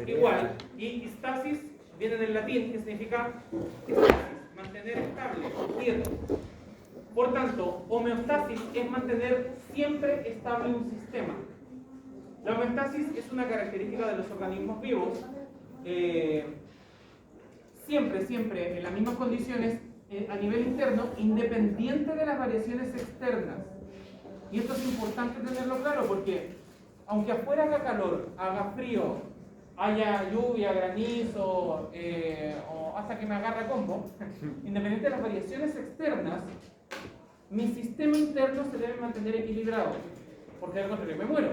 igual. Y stasis viene del latín, que significa stasis, mantener estable, quieto. Por tanto, homeostasis es mantener siempre estable un sistema. La homeostasis es una característica de los organismos vivos, siempre en las mismas condiciones a nivel interno, independiente de las variaciones externas. Y esto es importante tenerlo claro porque aunque afuera haga calor, haga frío, haya lluvia, granizo o hasta que me agarre combo, independiente de las variaciones externas, mi sistema interno se debe mantener equilibrado, porque al contrario me muero.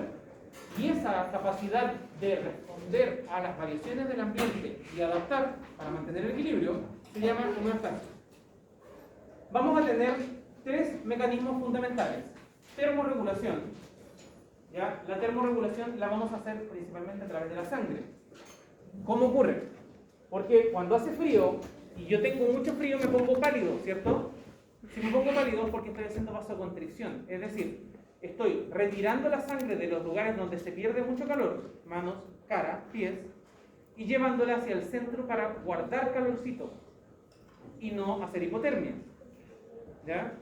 Y esa capacidad de responder a las variaciones del ambiente y adaptar para mantener el equilibrio se llama homeostasis. Vamos a tener tres mecanismos fundamentales. Termorregulación. ¿Ya? La termorregulación la vamos a hacer principalmente a través de la sangre. ¿Cómo ocurre? Porque cuando hace frío y yo tengo mucho frío me pongo pálido, ¿cierto? Si me pongo pálido es porque estoy haciendo vasoconstricción, es decir, estoy retirando la sangre de los lugares donde se pierde mucho calor, manos, cara, pies, y llevándola hacia el centro para guardar calorcito y no hacer hipotermia. ¿Ya?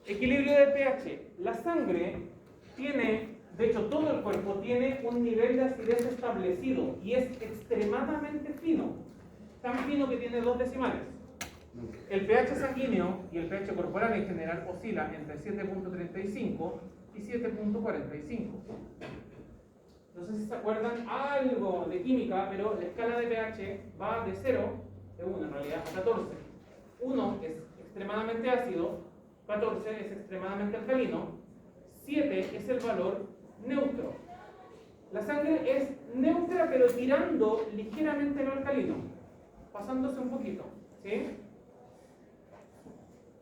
Equilibrio de pH. La sangre tiene, de hecho todo el cuerpo tiene un nivel de acidez establecido y es extremadamente fino, tan fino que tiene 2 decimales. El pH sanguíneo y el pH corporal en general oscila entre 7.35 y 7.45. No sé si se acuerdan algo de química, pero la escala de pH va de 0, de 1 en realidad, a 14. 1 es extremadamente ácido, 14 es extremadamente alcalino, 7 es el valor neutro. La sangre es neutra pero tirando ligeramente lo alcalino, pasándose un poquito, ¿sí?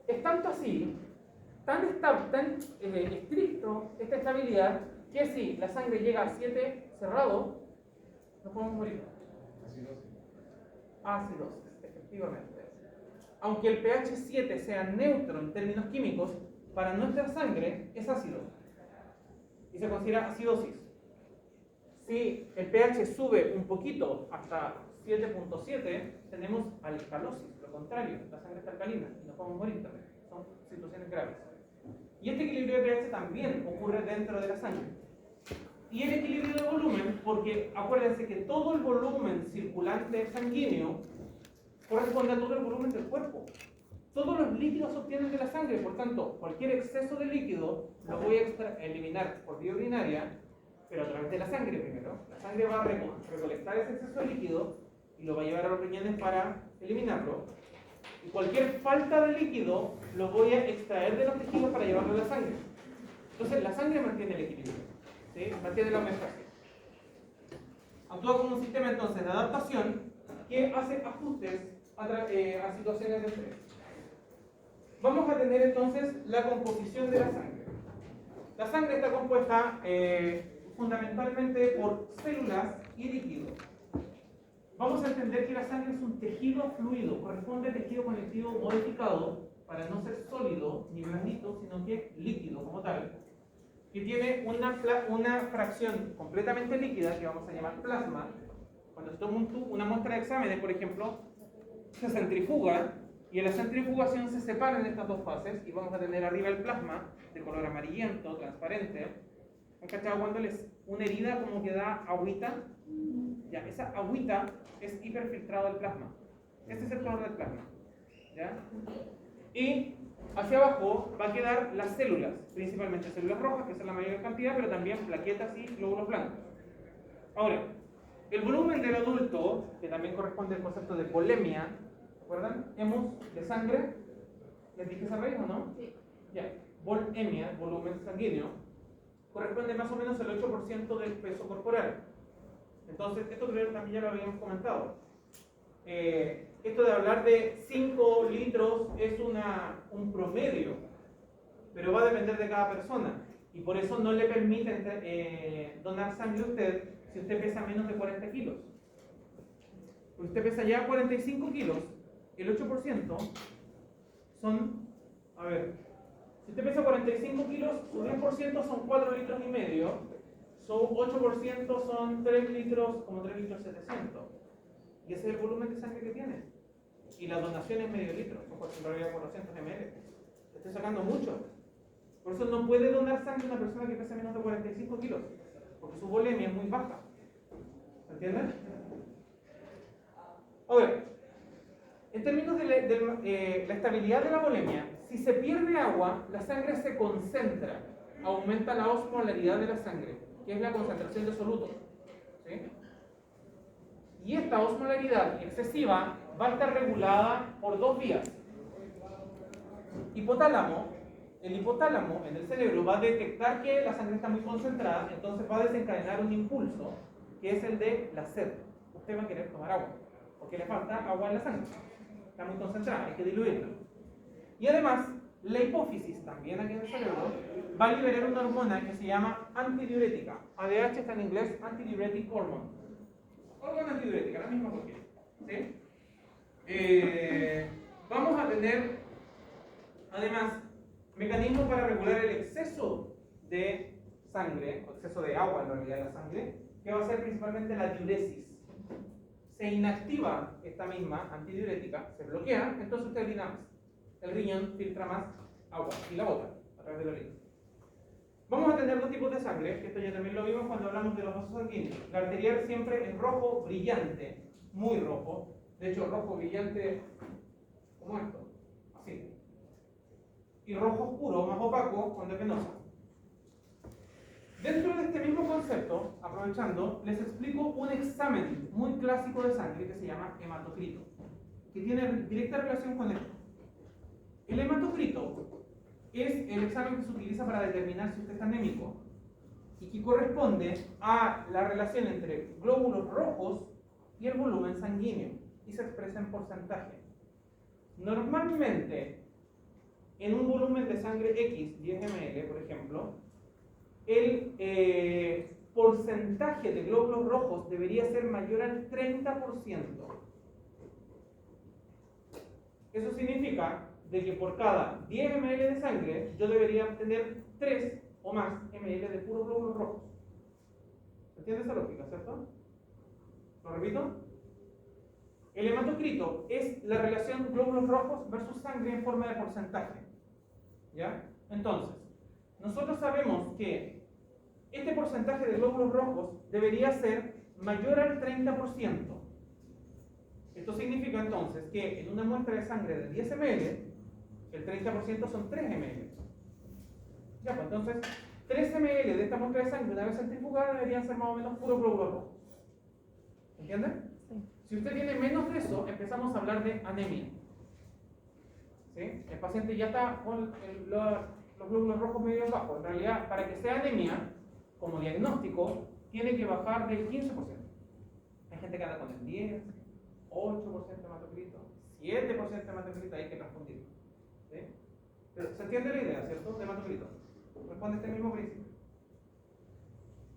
Es tanto así, tan estricto esta estabilidad, que si la sangre llega a 7 cerrado, no podemos morir. Acidosis, efectivamente. Aunque el pH 7 sea neutro en términos químicos, para nuestra sangre es ácido y se considera acidosis. Si el pH sube un poquito hasta 7.7, tenemos alcalosis, lo contrario, la sangre está alcalina y nos podemos morir también. Son situaciones graves. Y este equilibrio de pH también ocurre dentro de la sangre. Y el equilibrio de volumen, porque acuérdense que todo el volumen circulante sanguíneo corresponde a todo el volumen del cuerpo. Todos los líquidos se obtienen de la sangre, por tanto, cualquier exceso de líquido lo voy a eliminar por vía urinaria, pero a través de la sangre primero. La sangre va a recolectar ese exceso de líquido y lo va a llevar a los riñones para eliminarlo. Y cualquier falta de líquido lo voy a extraer de los tejidos para llevarlo a la sangre. Entonces, la sangre mantiene el equilibrio, ¿sí? Mantiene la homeostasis. Actúa como un sistema entonces de adaptación que hace ajustes a situaciones de estrés. Vamos a tener entonces la composición de la sangre. La sangre está compuesta fundamentalmente por células y líquidos. Vamos a entender que la sangre es un tejido fluido, corresponde al tejido conectivo modificado para no ser sólido ni blandito, sino que líquido como tal, que tiene una fracción completamente líquida que vamos a llamar plasma. Cuando se toma una muestra de exámenes, por ejemplo, se centrifuga y en la centrifugación se separan estas dos fases y vamos a tener arriba el plasma de color amarillento, transparente. ¿Han cachado cuando una herida como que da agüita? Ya, esa agüita es hiperfiltrado del plasma. Este es el color del plasma. ¿Ya? Y hacia abajo va a quedar las células, principalmente células rojas, que son la mayor cantidad, pero también plaquetas y glóbulos blancos. Ahora, el volumen del adulto, que también corresponde al concepto de volemia, ¿recuerdan? Hemos de sangre, ¿les dije esa raíz o no? Sí. Ya, volemia, volumen sanguíneo, corresponde más o menos al 8% del peso corporal. Entonces, esto creo que también ya lo habíamos comentado. Esto de hablar de 5 litros es un promedio, pero va a depender de cada persona. Y por eso no le permiten donar sangre a usted si usted pesa menos de 40 kilos. Usted pesa ya 45 kilos, el 8% son, a ver, si usted pesa 45 kilos, su 10% son 4 litros y medio, Su 8% son 3 litros, como 3 litros 700. Y ese es el volumen de sangre que tiene. Y la donación es medio litro, son en realidad 400 ml. Estoy sacando mucho. Por eso no puede donar sangre a una persona que pesa menos de 45 kilos, porque su volemia es muy baja. ¿Se entiende? Ahora, en términos de la estabilidad de la volemia, si se pierde agua, la sangre se concentra, aumenta la osmolaridad de la sangre, que es la concentración de solutos. ¿Sí? Y esta osmolaridad excesiva va a estar regulada por dos vías. Hipotálamo. El hipotálamo en el cerebro va a detectar que la sangre está muy concentrada, entonces va a desencadenar un impulso, que es el de la sed. Usted va a querer tomar agua, porque le falta agua en la sangre. Está muy concentrada, hay que diluirla. Y además, la hipófisis, también aquí en el cerebro, va a liberar una hormona que se llama antidiurética. ADH está en inglés, antidiuretic hormone. Hormona antidiurética, la misma porque. ¿Sí? Vamos a tener, además, mecanismos para regular el exceso de sangre, o exceso de agua en realidad en la sangre, que va a ser principalmente la diuresis. Se inactiva esta misma antidiurética, se bloquea, entonces usted orina más. El riñón filtra más agua y la bota a través de la orina. Vamos a tener dos tipos de sangre, que esto ya también lo vimos cuando hablamos de los vasos sanguíneos. La arterial siempre es rojo brillante, muy rojo. De hecho, rojo brillante como esto, así. Y rojo oscuro, más opaco, cuando es venosa. Dentro de este mismo concepto, aprovechando, les explico un examen muy clásico de sangre que se llama hematocrito, que tiene directa relación con esto. El hematocrito es el examen que se utiliza para determinar si usted está anémico y que corresponde a la relación entre glóbulos rojos y el volumen sanguíneo y se expresa en porcentaje. Normalmente, en un volumen de sangre X, 10 ml, por ejemplo, el porcentaje de glóbulos rojos debería ser mayor al 30%. Eso significa de que por cada 10 ml de sangre yo debería obtener 3 o más ml de puros glóbulos rojos. ¿Entiendes esa lógica, cierto? ¿Lo repito? El hematocrito es la relación glóbulos rojos versus sangre en forma de porcentaje. ¿Ya? Entonces, nosotros sabemos que este porcentaje de glóbulos rojos debería ser mayor al 30%. Esto significa entonces que en una muestra de sangre de 10 ml, el 30% son 3 ml. Ya, pues entonces, 3 ml de esta muestra de sangre, una vez centrifugada, deberían ser más o menos puros glóbulos rojos. ¿Entienden? Sí. Si usted tiene menos de eso, empezamos a hablar de anemia. ¿Sí? El paciente ya está con los glóbulos rojos medio bajos. En realidad, para que sea anemia, como diagnóstico, tiene que bajar del 15%. Hay gente que anda con el 10, 8% de hematocrito, 7% de hematocrito, hay que transfundir. ¿Sí? Pero se entiende la idea, ¿cierto? De hematocrito. Responde este mismo principio.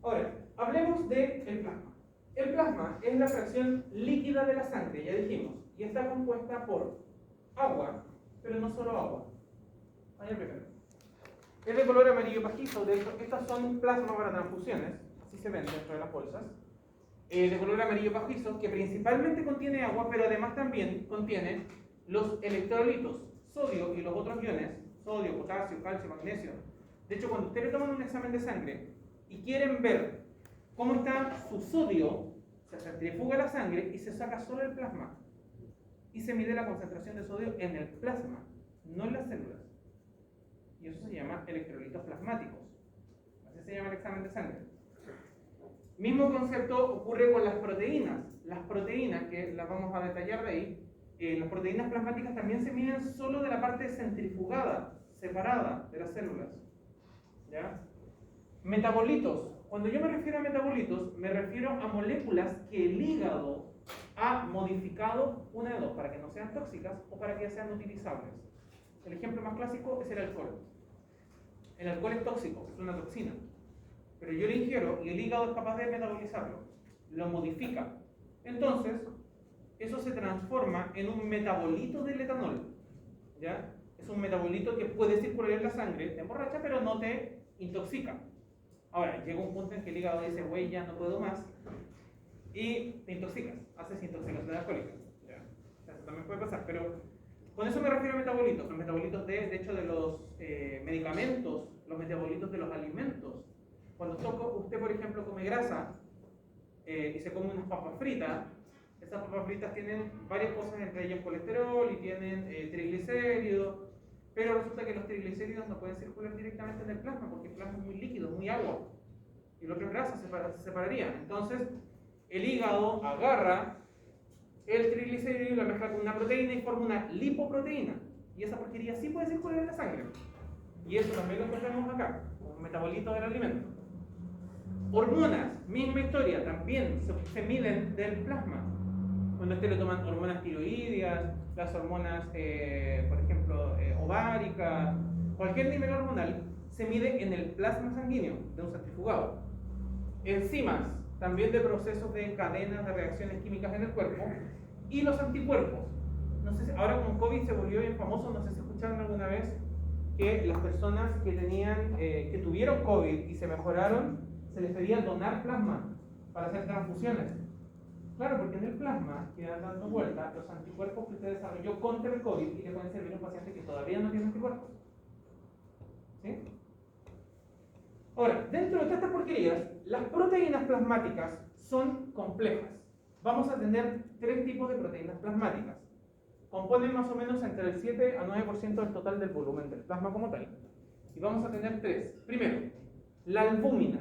Ahora, hablemos del plasma. El plasma es la fracción líquida de la sangre, ya dijimos, y está compuesta por agua, pero no solo agua. Vaya primero. Es de color amarillo pajizo, de hecho, estas son plasma para transfusiones, así se ven dentro de las bolsas. De color amarillo pajizo, que principalmente contiene agua, pero además también contiene los electrolitos, sodio y los otros iones, sodio, potasio, calcio, magnesio. De hecho, cuando ustedes toman un examen de sangre y quieren ver cómo está su sodio, se centrifuga la sangre y se saca solo el plasma. Y se mide la concentración de sodio en el plasma, no en las células. Y eso se llama electrolitos plasmáticos. Así se llama el examen de sangre. Mismo concepto ocurre con las proteínas. Las proteínas, que las vamos a detallar de ahí, las proteínas plasmáticas también se miden solo de la parte centrifugada, separada de las células. ¿Ya? Metabolitos. Cuando yo me refiero a metabolitos, me refiero a moléculas que el hígado ha modificado una de dos, para que no sean tóxicas o para que sean utilizables. El ejemplo más clásico es el alcohol. El alcohol es tóxico, es una toxina. Pero yo lo ingiero y el hígado es capaz de metabolizarlo. Lo modifica. Entonces, eso se transforma en un metabolito del etanol. ¿Ya? Es un metabolito que puede circular en la sangre, te emborracha, pero no te intoxica. Ahora, llega un punto en que el hígado dice, güey, ya no puedo más, y te intoxicas, haces intoxicación alcohólica. ¿Ya? Eso también puede pasar, pero con eso me refiero a metabolitos. Los metabolitos de hecho, de los medicamentos, los metabolitos de los alimentos. Cuando usted, por ejemplo, come grasa y se come unas papas fritas, esas papas fritas tienen varias cosas, entre ellas colesterol y tienen triglicéridos, pero resulta que los triglicéridos no pueden circular directamente en el plasma porque el plasma es muy líquido, muy agua, y lo otro es grasa, se separarían. Entonces, el hígado agarra el triglicérido y lo mezcla con una proteína y forma una lipoproteína, y esa porquería sí puede circular en la sangre, y eso también lo encontramos acá, como metabolitos del alimento. Hormonas, misma historia, también se miden del plasma. Cuando a usted le toman hormonas tiroideas, las hormonas, por ejemplo, ováricas, cualquier nivel hormonal se mide en el plasma sanguíneo de un centrifugado. Enzimas, también de procesos de cadenas de reacciones químicas en el cuerpo, y los anticuerpos. No sé si, ahora con COVID se volvió bien famoso, no sé si escucharon alguna vez que las personas que tuvieron COVID y se mejoraron, se les pedía donar plasma para hacer transfusiones. Claro, porque en el plasma quedan dando vuelta los anticuerpos que usted desarrolló contra el COVID y le pueden servir a un paciente que todavía no tiene anticuerpos. ¿Sí? Ahora, dentro de todas estas porquerías, las proteínas plasmáticas son complejas. Vamos a tener 3 tipos de proteínas plasmáticas. Componen más o menos entre el 7 a 9% del total del volumen del plasma como tal. Y vamos a tener 3. Primero, la albúmina.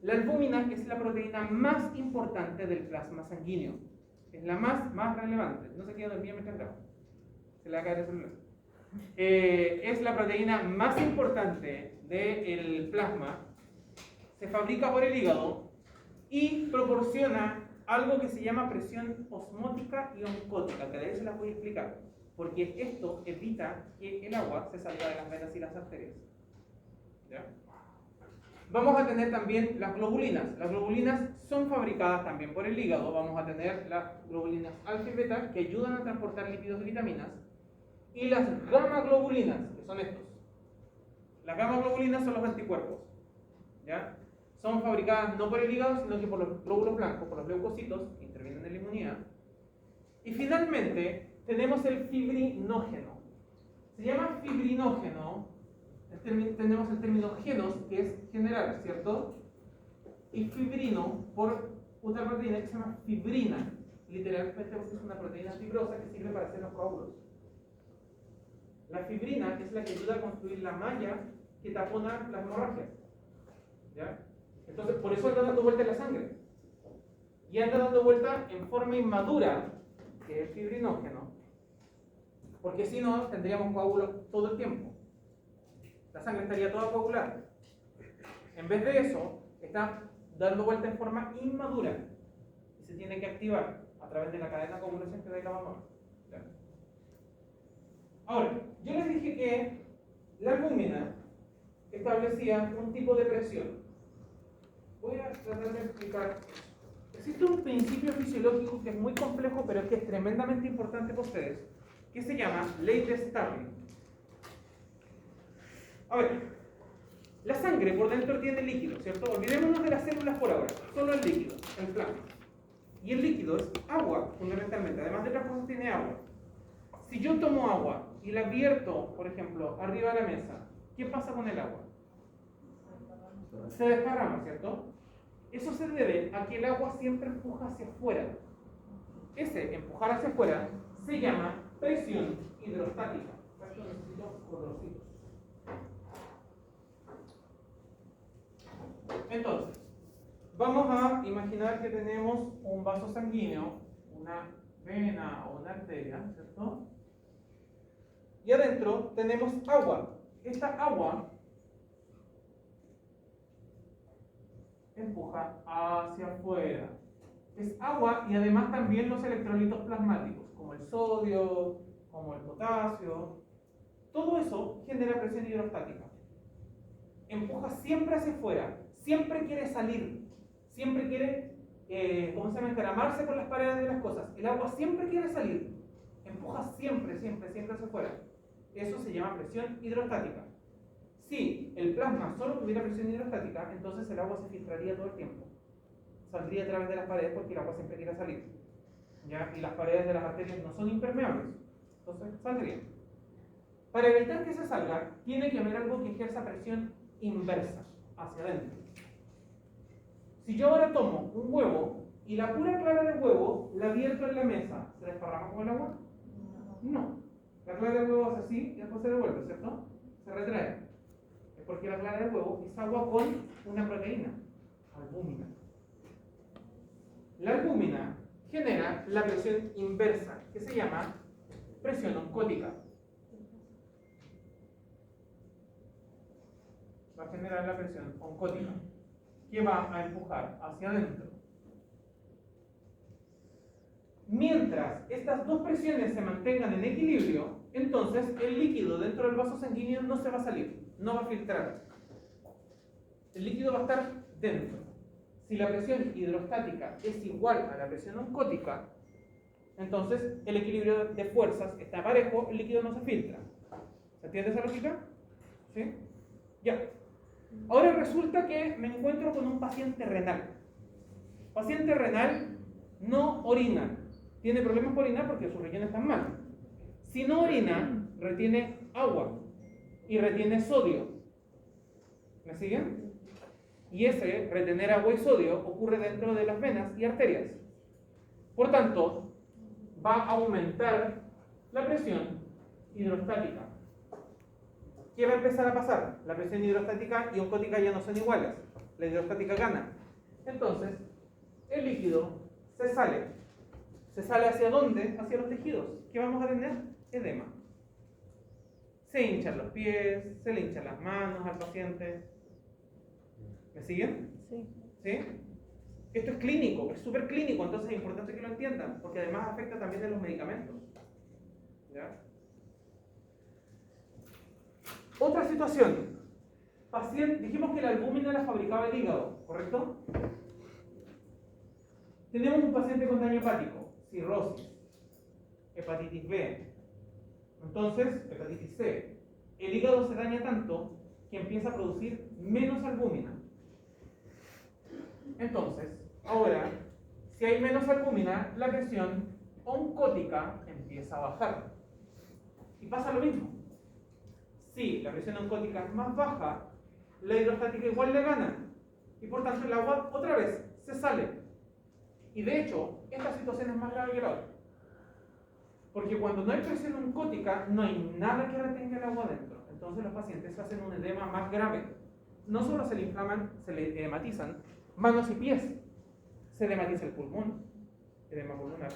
La albúmina es la proteína más importante del plasma sanguíneo. Es la más relevante. No se quede dormida mientras grabo. Se le va a caer el celular. Es la proteína más importante del plasma. Se fabrica por el hígado y proporciona algo que se llama presión osmótica y oncótica, que de ahí se las voy a explicar. Porque esto evita que el agua se salga de las venas y las arterias. ¿Ya? Vamos a tener también las globulinas. Las globulinas son fabricadas también por el hígado. Vamos a tener las globulinas alfa y beta que ayudan a transportar lípidos y vitaminas. Y las gamma-globulinas, que son estos. Las gamma-globulinas son los anticuerpos. ¿Ya? Son fabricadas no por el hígado, sino que por los glóbulos blancos, por los leucocitos, que intervienen en la inmunidad. Y finalmente tenemos el fibrinógeno. Se llama fibrinógeno. Tenemos el término genos, que es generar, ¿cierto? Y fibrino por otra proteína que se llama fibrina. Literalmente es una proteína fibrosa que sirve para hacer los coágulos. La fibrina es la que ayuda a construir la malla que tapona las hemorragias. ¿Ya? Entonces, por eso anda dando vuelta en la sangre. Y anda dando vuelta en forma inmadura, que es fibrinógeno. Porque si no, tendríamos coágulos todo el tiempo. La sangre estaría toda coagulada. En vez de eso, está dando vuelta en forma inmadura y se tiene que activar a través de la cadena de coagulación que da la mamá. Ahora, yo les dije que la albúmina establecía un tipo de presión. Voy a tratar de explicar. Existe un principio fisiológico que es muy complejo, pero que es tremendamente importante para ustedes, que se llama ley de Starling. A ver, la sangre por dentro tiene líquido, ¿cierto? Olvidémonos de las células por ahora, solo el líquido, el plasma. Y el líquido es agua, fundamentalmente, además de otras cosas tiene agua. Si yo tomo agua y la vierto, por ejemplo, arriba de la mesa, ¿qué pasa con el agua? Se desparrama, ¿cierto? Eso se debe a que el agua siempre empuja hacia afuera. Ese empujar hacia afuera se llama presión hidrostática. Esto necesito colorcitos. Entonces, vamos a imaginar que tenemos un vaso sanguíneo, una vena o una arteria, ¿cierto? Y adentro tenemos agua. Esta agua empuja hacia afuera. Es agua y además también los electrolitos plasmáticos, como el sodio, como el potasio. Todo eso genera presión hidrostática. Empuja siempre hacia afuera. Siempre quiere salir, siempre quiere, encaramarse por las paredes de las cosas. El agua siempre quiere salir, empuja siempre hacia afuera. Eso se llama presión hidrostática. Si el plasma solo tuviera presión hidrostática, entonces el agua se filtraría todo el tiempo. Saldría a través de las paredes porque el agua siempre quiere salir. ¿Ya? Y las paredes de las arterias no son impermeables. Entonces saldría. Para evitar que se salga, tiene que haber algo que ejerza presión inversa, hacia adentro. Si yo ahora tomo un huevo y la pura clara del huevo la vierto en la mesa, ¿se desparrama con el agua? No. La clara del huevo hace así y después se devuelve, ¿cierto? Se retrae. Es porque la clara del huevo es agua con una proteína, albúmina. La albúmina genera la presión inversa, que se llama presión oncótica. Va a generar la presión oncótica, que va a empujar hacia adentro. Mientras estas dos presiones se mantengan en equilibrio, entonces el líquido dentro del vaso sanguíneo no se va a salir, no va a filtrar. El líquido va a estar dentro. Si la presión hidrostática es igual a la presión oncótica, entonces el equilibrio de fuerzas está parejo, el líquido no se filtra. ¿Se entiende esa lógica? ¿Sí? Ya. Ahora resulta que me encuentro con un paciente renal. Paciente renal no orina. Tiene problemas por orinar porque sus riñones están mal. Si no orina, retiene agua y retiene sodio. ¿Me siguen? Y ese retener agua y sodio ocurre dentro de las venas y arterias. Por tanto, va a aumentar la presión hidrostática. ¿Qué va a empezar a pasar? La presión hidrostática y oncótica ya no son iguales. La hidrostática gana. Entonces, el líquido se sale. ¿Se sale hacia dónde? Hacia los tejidos. ¿Qué vamos a tener? Edema. Se hinchan los pies, se le hinchan las manos al paciente. ¿Me siguen? Sí. ¿Sí? Esto es clínico, es súper clínico, entonces es importante que lo entiendan, porque además afecta también a los medicamentos. ¿Ya? Otra situación. Dijimos que la albúmina la fabricaba el hígado, ¿correcto? Tenemos un paciente con daño hepático, cirrosis, hepatitis B, entonces hepatitis C. El hígado se daña tanto que empieza a producir menos albúmina. Entonces, ahora, si hay menos albúmina, la presión oncótica empieza a bajar. Y pasa lo mismo. Si la presión oncótica es más baja, la hidrostática igual le gana. Y por tanto el agua otra vez se sale. Y de hecho, esta situación es más grave que la otra. Porque cuando no hay presión oncótica, no hay nada que retenga el agua dentro. Entonces los pacientes hacen un edema más grave. No solo se le inflaman, se le edematizan manos y pies. Se edematiza el pulmón, edema pulmonar.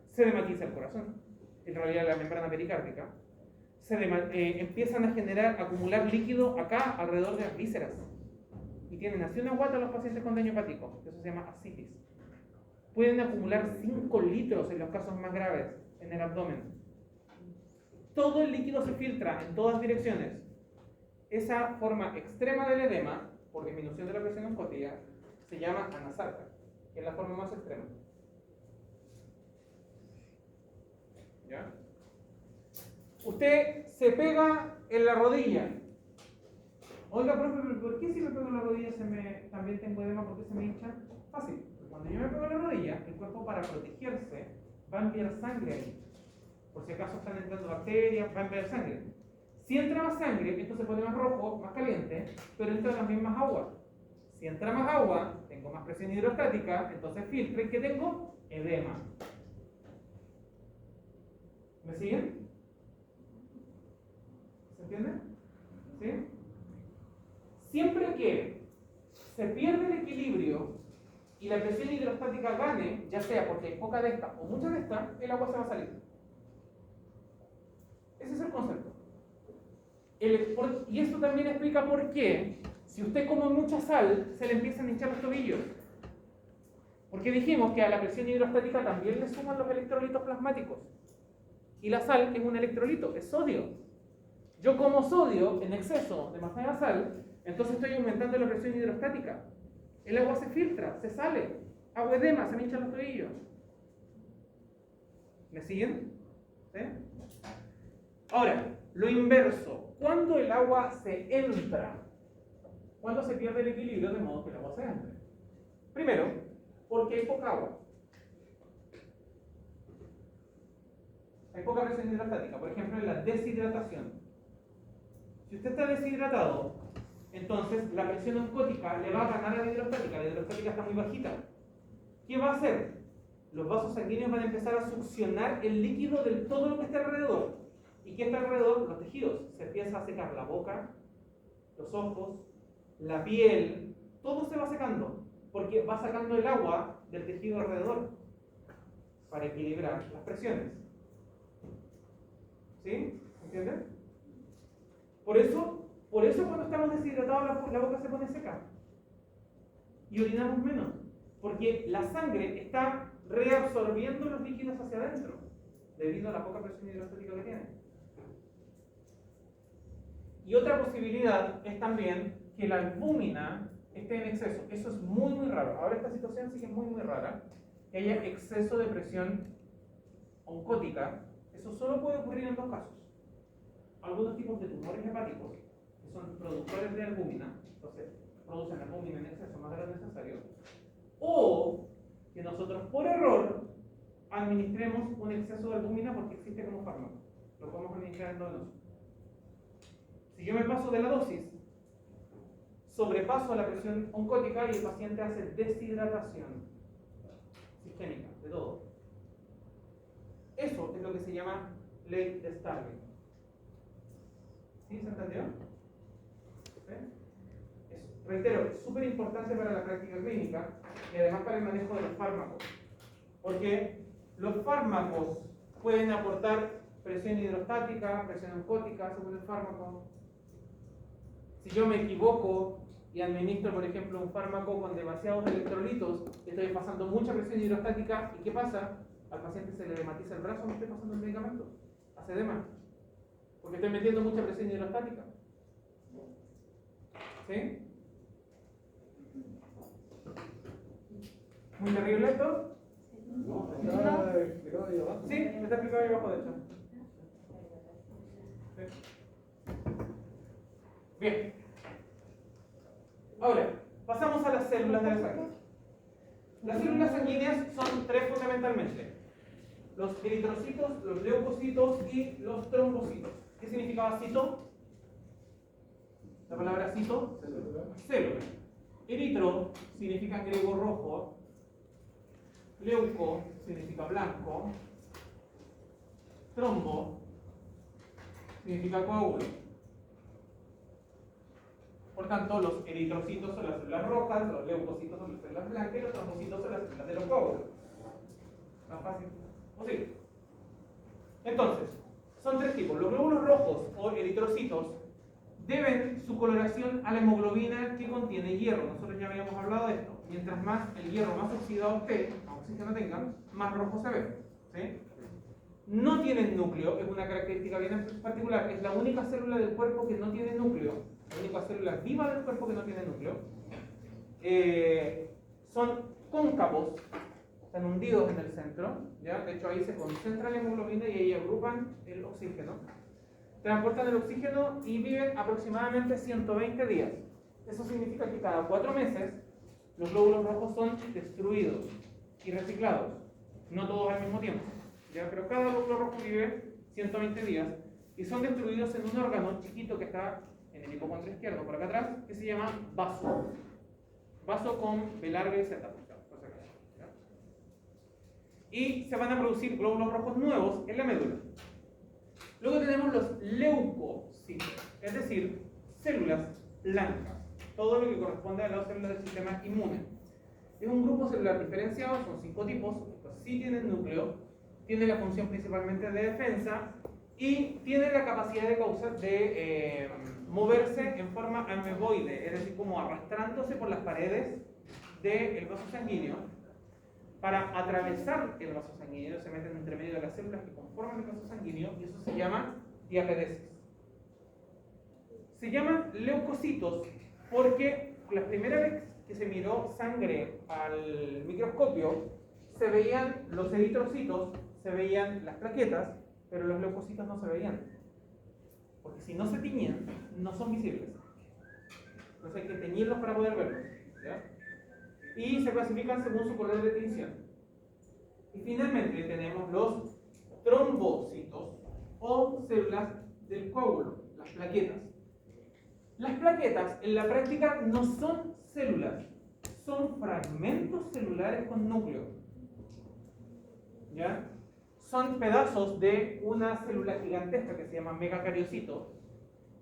Se edematiza el corazón, en realidad la membrana pericárdica. Empiezan a acumular líquido acá, alrededor de las vísceras. Y tienen así una guata los pacientes con daño hepático, que eso se llama ascitis. Pueden acumular 5 litros en los casos más graves en el abdomen. Todo el líquido se filtra en todas direcciones. Esa forma extrema del edema, por disminución de la presión oncótica, se llama anasarca, que es la forma más extrema. ¿Ya? Usted se pega en la rodilla. Oiga, profe, ¿por qué si me pego en la rodilla también tengo edema? ¿Por qué se me hincha? Fácil. Cuando yo me pego en la rodilla, el cuerpo, para protegerse, va a enviar sangre ahí. Por si acaso están entrando bacterias, va a enviar sangre. Si entra más sangre, esto se pone más rojo, más caliente, pero entra también más agua. Si entra más agua, tengo más presión hidrostática, entonces filtra. ¿Y qué tengo? Edema. ¿Me siguen? ¿Se entiende? ¿Sí? Siempre que se pierde el equilibrio y la presión hidrostática gane, ya sea porque hay poca de esta o mucha de esta, el agua se va a salir. Ese es el concepto. Y esto también explica por qué, si usted come mucha sal, se le empiezan a hinchar los tobillos. Porque dijimos que a la presión hidrostática también le suman los electrolitos plasmáticos. Y la sal es un electrolito, es sodio. Yo como sodio en exceso, demasiada sal, entonces estoy aumentando la presión hidrostática. El agua se filtra, se sale. Hago edema, se me hinchan los tobillos. ¿Me siguen? ¿Sí? Ahora, Lo inverso, cuando el agua se entra, cuando se pierde el equilibrio de modo que el agua se entre. Primero, porque hay poca agua. Hay poca presión hidrostática, por ejemplo en la deshidratación. Si usted está deshidratado, entonces la presión osmótica le va a ganar a la hidrostática está muy bajita. ¿Qué va a hacer? Los vasos sanguíneos van a empezar a succionar el líquido de todo lo que está alrededor. ¿Y qué está alrededor? Los tejidos. Se empieza a secar la boca, los ojos, la piel, todo se va secando, porque va sacando el agua del tejido alrededor para equilibrar las presiones. ¿Sí? ¿Entienden? Por eso cuando estamos deshidratados la boca se pone seca y orinamos menos, porque la sangre está reabsorbiendo los líquidos hacia adentro debido a la poca presión hidrostática que tiene. Y otra posibilidad es también que la albúmina esté en exceso. Eso es muy muy raro. Ahora esta situación sí que es muy muy rara, que haya exceso de presión oncótica. Eso solo puede ocurrir en dos casos: algunos tipos de tumores hepáticos que son productores de albúmina, entonces producen albúmina en exceso más de lo necesario, o que nosotros por error administremos un exceso de albúmina porque existe como fármaco. Lo podemos administrar endovenoso. Si yo me paso de la dosis, sobrepaso la presión oncótica y el paciente hace deshidratación sistémica de todo. Eso es lo que se llama ley de Starling. ¿Sí? ¿Se entendió? ¿Sí? Reitero, es súper importante para la práctica clínica y además para el manejo de los fármacos. Porque los fármacos pueden aportar presión hidrostática, presión oncótica según el fármaco. Si yo me equivoco y administro, por ejemplo, un fármaco con demasiados electrolitos, estoy pasando mucha presión hidrostática, ¿y qué pasa? Al paciente se le edematiza el brazo, no estoy pasando el medicamento, hace edema, porque estoy metiendo mucha presión hidrostática. ¿Sí? ¿Muy terrible esto? No, está explicado ahí abajo. Sí, está explicado ahí abajo, de hecho. Sí. Bien. Ahora, pasamos a las células de la sangre. Las células sanguíneas son tres fundamentalmente: los eritrocitos, los leucocitos y los trombocitos. ¿Qué significaba cito? La palabra cito, célula. Eritro significa en griego rojo, leuco significa blanco, trombo significa coágulo. Por tanto, los eritrocitos son las células rojas, los leucocitos son las células blancas y los trombocitos son las células de los coágulos. Más fácil posible. Entonces, son tres tipos. Los glóbulos rojos o eritrocitos deben su coloración a la hemoglobina que contiene hierro. Nosotros ya habíamos hablado de esto. Mientras más el hierro más oxidado esté, más oxígeno tenga, más rojo se ve. ¿Sí? No tienen núcleo, es una característica bien particular. Es la única célula del cuerpo que no tiene núcleo, la única célula viva del cuerpo que no tiene núcleo. Son cóncavos, están hundidos en el centro, ¿ya? De hecho ahí se concentra la hemoglobina y ahí agrupan el oxígeno. Transportan el oxígeno y viven aproximadamente 120 días. Eso significa que cada 4 meses los glóbulos rojos son destruidos y reciclados. No todos al mismo tiempo, ¿ya? Pero cada glóbulo rojo vive 120 días y son destruidos en un órgano chiquito que está en el hipocondrio izquierdo, por acá atrás, que se llama vaso. Vaso con B larga y Z, por si acaso, ¿ya? Y se van a producir glóbulos rojos nuevos en la médula. Luego tenemos los leucocitos, es decir, células blancas, todo lo que corresponde a las células del sistema inmune. Es un grupo celular diferenciado, son 5 tipos, estos sí tienen núcleo, tienen la función principalmente de defensa y tienen la capacidad de moverse en forma ameboide, es decir, como arrastrándose por las paredes del vaso sanguíneo. Para atravesar el vaso sanguíneo se meten entre medio de las células que conforman el vaso sanguíneo y eso se llama diapedesis. Se llaman leucocitos porque la primera vez que se miró sangre al microscopio se veían los eritrocitos, se veían las plaquetas, pero los leucocitos no se veían. porque si no se tiñen, no son visibles. Entonces hay que teñirlos para poder verlos, ¿ya? Y se clasifican según su color de tinción. Y finalmente tenemos los trombocitos o células del coágulo, las plaquetas. Las plaquetas en la práctica no son células, son fragmentos celulares con núcleo. ¿Ya? Son pedazos de una célula gigantesca que se llama megacariocito,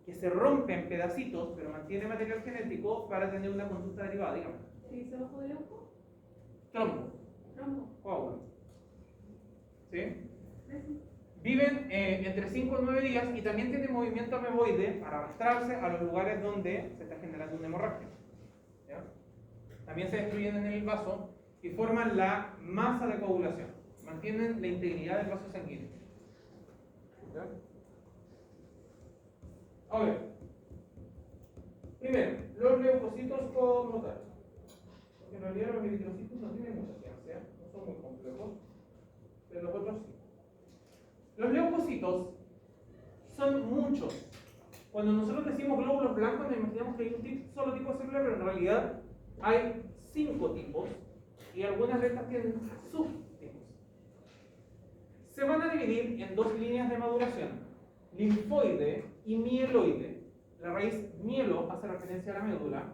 que se rompe en pedacitos, pero mantiene material genético para tener una conducta derivada, digamos. ¿Se dice ojo de ojo? Trombo, Trombo. coágulo. ¿Sí? Sí. Viven entre 5 y 9 días y también tienen movimiento ameboide para arrastrarse a los lugares donde se está generando una hemorragia. ¿Ya? También se destruyen en el vaso y forman la masa de coagulación. Mantienen la integridad del vaso sanguíneo. ¿Ya? A ver. Primero, los leucocitos como tal. Porque en realidad los eritrocitos no tienen mucha ciencia, no son muy complejos, pero los otros sí. Los leucocitos son muchos. Cuando nosotros decimos glóbulos blancos, nos imaginamos que hay un solo tipo de célula, pero en realidad hay 5 tipos y algunas de estas tienen subtipos. Se van a dividir en 2 líneas de maduración, linfoide y mieloide. La raíz mielo hace referencia a la médula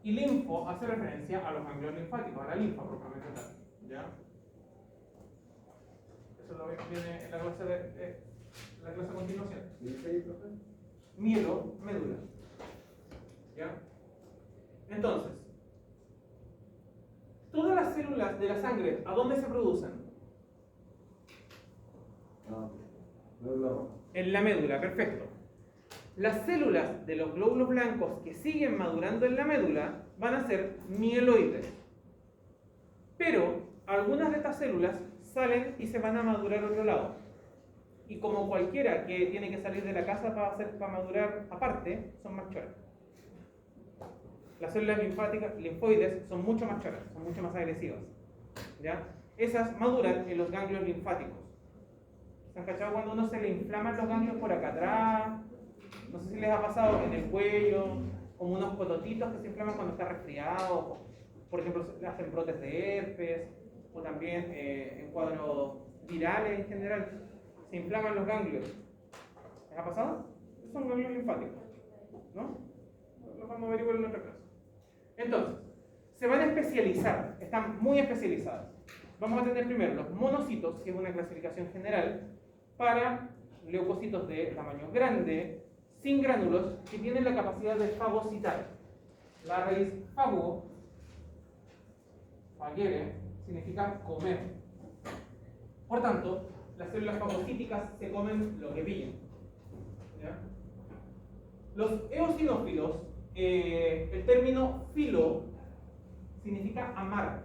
y linfo hace referencia a los ganglios linfáticos, a la linfa propiamente tal. ¿Ya? Eso lo viene en la clase la clase a continuación. Mielo, médula. ¿Ya? Entonces, todas las células de la sangre, ¿a dónde se producen? En la médula, perfecto. Las células de los glóbulos blancos que siguen madurando en la médula van a ser mieloides. Pero algunas de estas células salen y se van a madurar a otro lado. Y como cualquiera que tiene que salir de la casa para madurar aparte, son más choras. Las células linfoides son mucho más choras, son mucho más agresivas. ¿Ya? Esas maduran en los ganglios linfáticos. ¿Se han cachado cuando uno se le inflaman los ganglios por acá atrás? No sé si les ha pasado en el cuello, como unos cototitos que se inflaman cuando está resfriado. Por ejemplo, se hacen brotes de herpes, o también en cuadros virales en general, se inflaman los ganglios. ¿Les ha pasado? Esos son ganglios linfáticos, ¿no? Los vamos a averiguar en otra clase. Entonces, se van a especializar, están muy especializadas. Vamos a tener primero los monocitos, que es una clasificación general, para leucocitos de tamaño grande, sin gránulos, que tienen la capacidad de fagocitar. La raíz fago, fagere, significa comer. Por tanto, las células fagocíticas se comen lo que pillan. ¿Ya? Los eosinófilos, el término filo significa amar.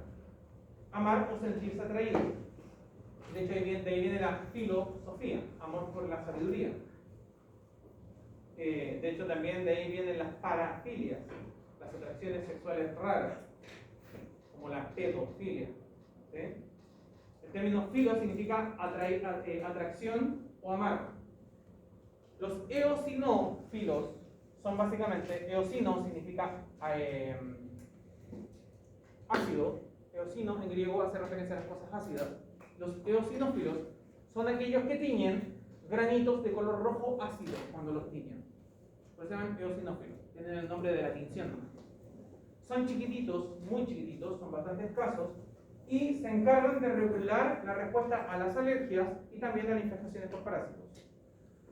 Amar o sentirse atraído. De hecho, de ahí viene la filosofía, amor por la sabiduría. De hecho, también de ahí vienen las parafilias, las atracciones sexuales raras, como la pedofilia. ¿Sí? El término filo significa atracción o amar. Los eosinófilos son básicamente, eosino significa ácido, eosino en griego hace referencia a las cosas ácidas. Los eosinófilos son aquellos que tiñen granitos de color rojo ácido cuando los tiñen. Por eso se llaman eosinófilos, tienen el nombre de la tinción. Son chiquititos, muy chiquititos, son bastante escasos y se encargan de regular la respuesta a las alergias y también a las infestaciones por parásitos.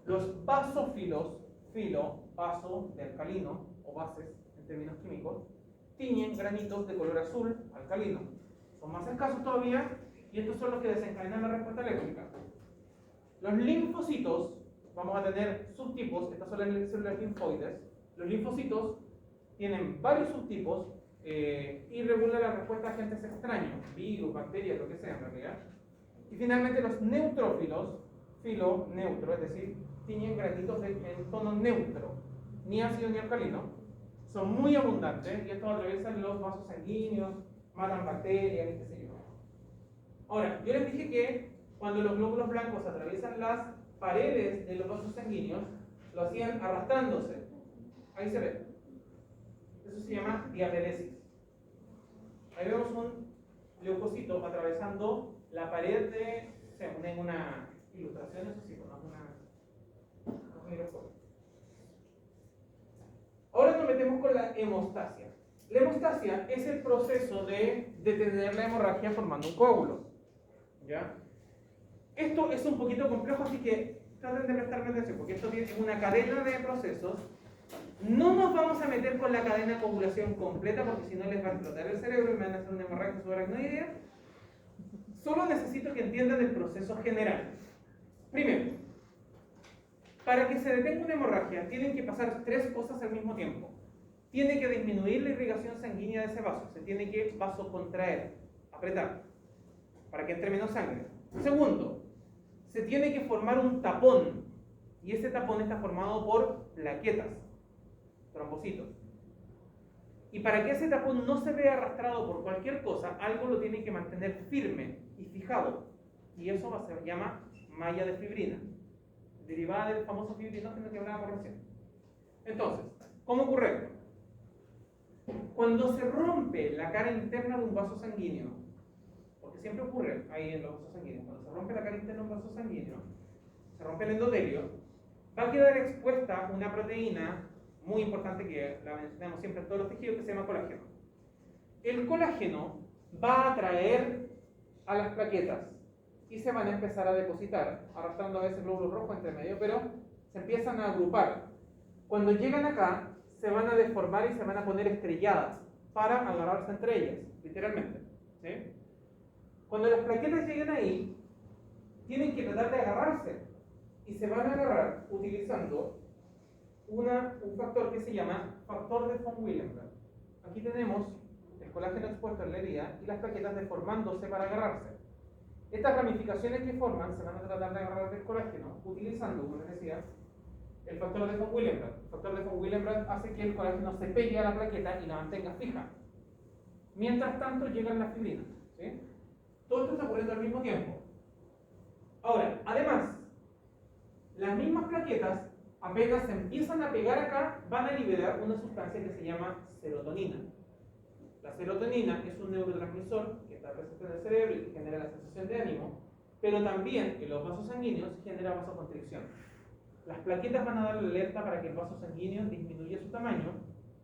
Los basófilos, filo, vaso de alcalino o bases en términos químicos, tiñen granitos de color azul alcalino. Son más escasos todavía y estos son los que desencadenan la respuesta alérgica. Los linfocitos, vamos a tener subtipos, estas son las células linfoides. Los linfocitos tienen varios subtipos y regulan la respuesta a agentes extraños, virus, bacterias, lo que sea en realidad. Y finalmente los neutrófilos, filo, neutro, es decir, tienen granitos en tono neutro, ni ácido ni alcalino, son muy abundantes y estos atraviesan los vasos sanguíneos, matan bacterias y qué sé yo. Ahora, yo les dije que cuando los glóbulos blancos atraviesan las paredes de los vasos sanguíneos, lo hacían arrastrándose. Ahí se ve. Eso se llama diapelesis. Ahí vemos un leucocito atravesando la pared de, o sea, en una ilustración, eso sí, no es un microscopio. Ahora nos metemos con la hemostasia. La hemostasia es el proceso de detener la hemorragia formando un coágulo. ¿Ya? Esto es un poquito complejo, así que traten de prestarme atención, porque esto tiene una cadena de procesos. No nos vamos a meter con la cadena de coagulación completa, porque si no les va a explotar el cerebro y me van a hacer una hemorragia subaracnoidea. Solo necesito que entiendan el proceso general. Primero, para que se detenga una hemorragia, tienen que pasar tres cosas al mismo tiempo. Tiene que disminuir la irrigación sanguínea de ese vaso, se tiene que vasocontraer, apretar, para que entre menos sangre. Segundo, se tiene que formar un tapón, y ese tapón está formado por plaquetas, trombocitos. Y para que ese tapón no se vea arrastrado por cualquier cosa, algo lo tiene que mantener firme y fijado. Y eso se llama malla de fibrina, derivada del famoso fibrinógeno que hablábamos recién. Entonces, ¿cómo ocurre esto? Cuando se rompe la cara interna de un vaso sanguíneo, porque siempre ocurre ahí en los vasos sanguíneos, cuando se rompe la cara interna de un vaso sanguíneo, se rompe el endotelio, va a quedar expuesta una proteína muy importante que la mencionamos siempre en todos los tejidos, que se llama colágeno. El colágeno va a atraer a las plaquetas y se van a empezar a depositar, arrastrando a veces glóbulos rojos entre medio, pero se empiezan a agrupar. Cuando llegan acá, se van a deformar y se van a poner estrelladas para agarrarse entre ellas, literalmente. ¿Sí? Cuando las plaquetas lleguen ahí, tienen que tratar de agarrarse y se van a agarrar utilizando un factor que se llama factor de von Willebrand. Aquí tenemos el colágeno expuesto en la herida y las plaquetas deformándose para agarrarse. Estas ramificaciones que forman se van a tratar de agarrar del colágeno utilizando, como les decía, el factor de von Willebrand. El factor de von Willebrand hace que el colágeno se pegue a la plaqueta y la mantenga fija. Mientras tanto llegan las fibrinas. ¿Sí? Todo esto está ocurriendo al mismo tiempo. Ahora, además, las mismas plaquetas, apenas se empiezan a pegar acá, van a liberar una sustancia que se llama serotonina. La serotonina es un neurotransmisor que está presente en el cerebro y que genera la sensación de ánimo, pero también en los vasos sanguíneos genera vasoconstricción. Las plaquetas van a dar la alerta para que el vaso sanguíneo disminuya su tamaño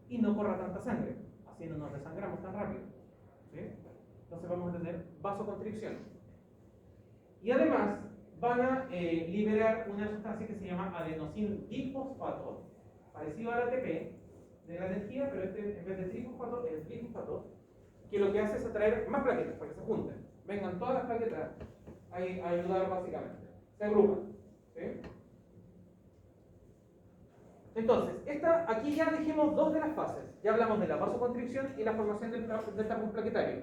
y no corra tanta sangre. Así no nos desangramos tan rápido. ¿Sí? Entonces vamos a tener vasoconstricción. Y además van a liberar una sustancia que se llama adenosín difosfato, parecido al ATP de la energía, pero este en vez de trifosfato es difosfato, que lo que hace es atraer más plaquetas para que se junten. Vengan todas las plaquetas a ayudar básicamente. Se agrupan. ¿Sí? Entonces, aquí ya dijimos dos de las fases. Ya hablamos de la vasoconstricción y la formación del tapón plaquetario.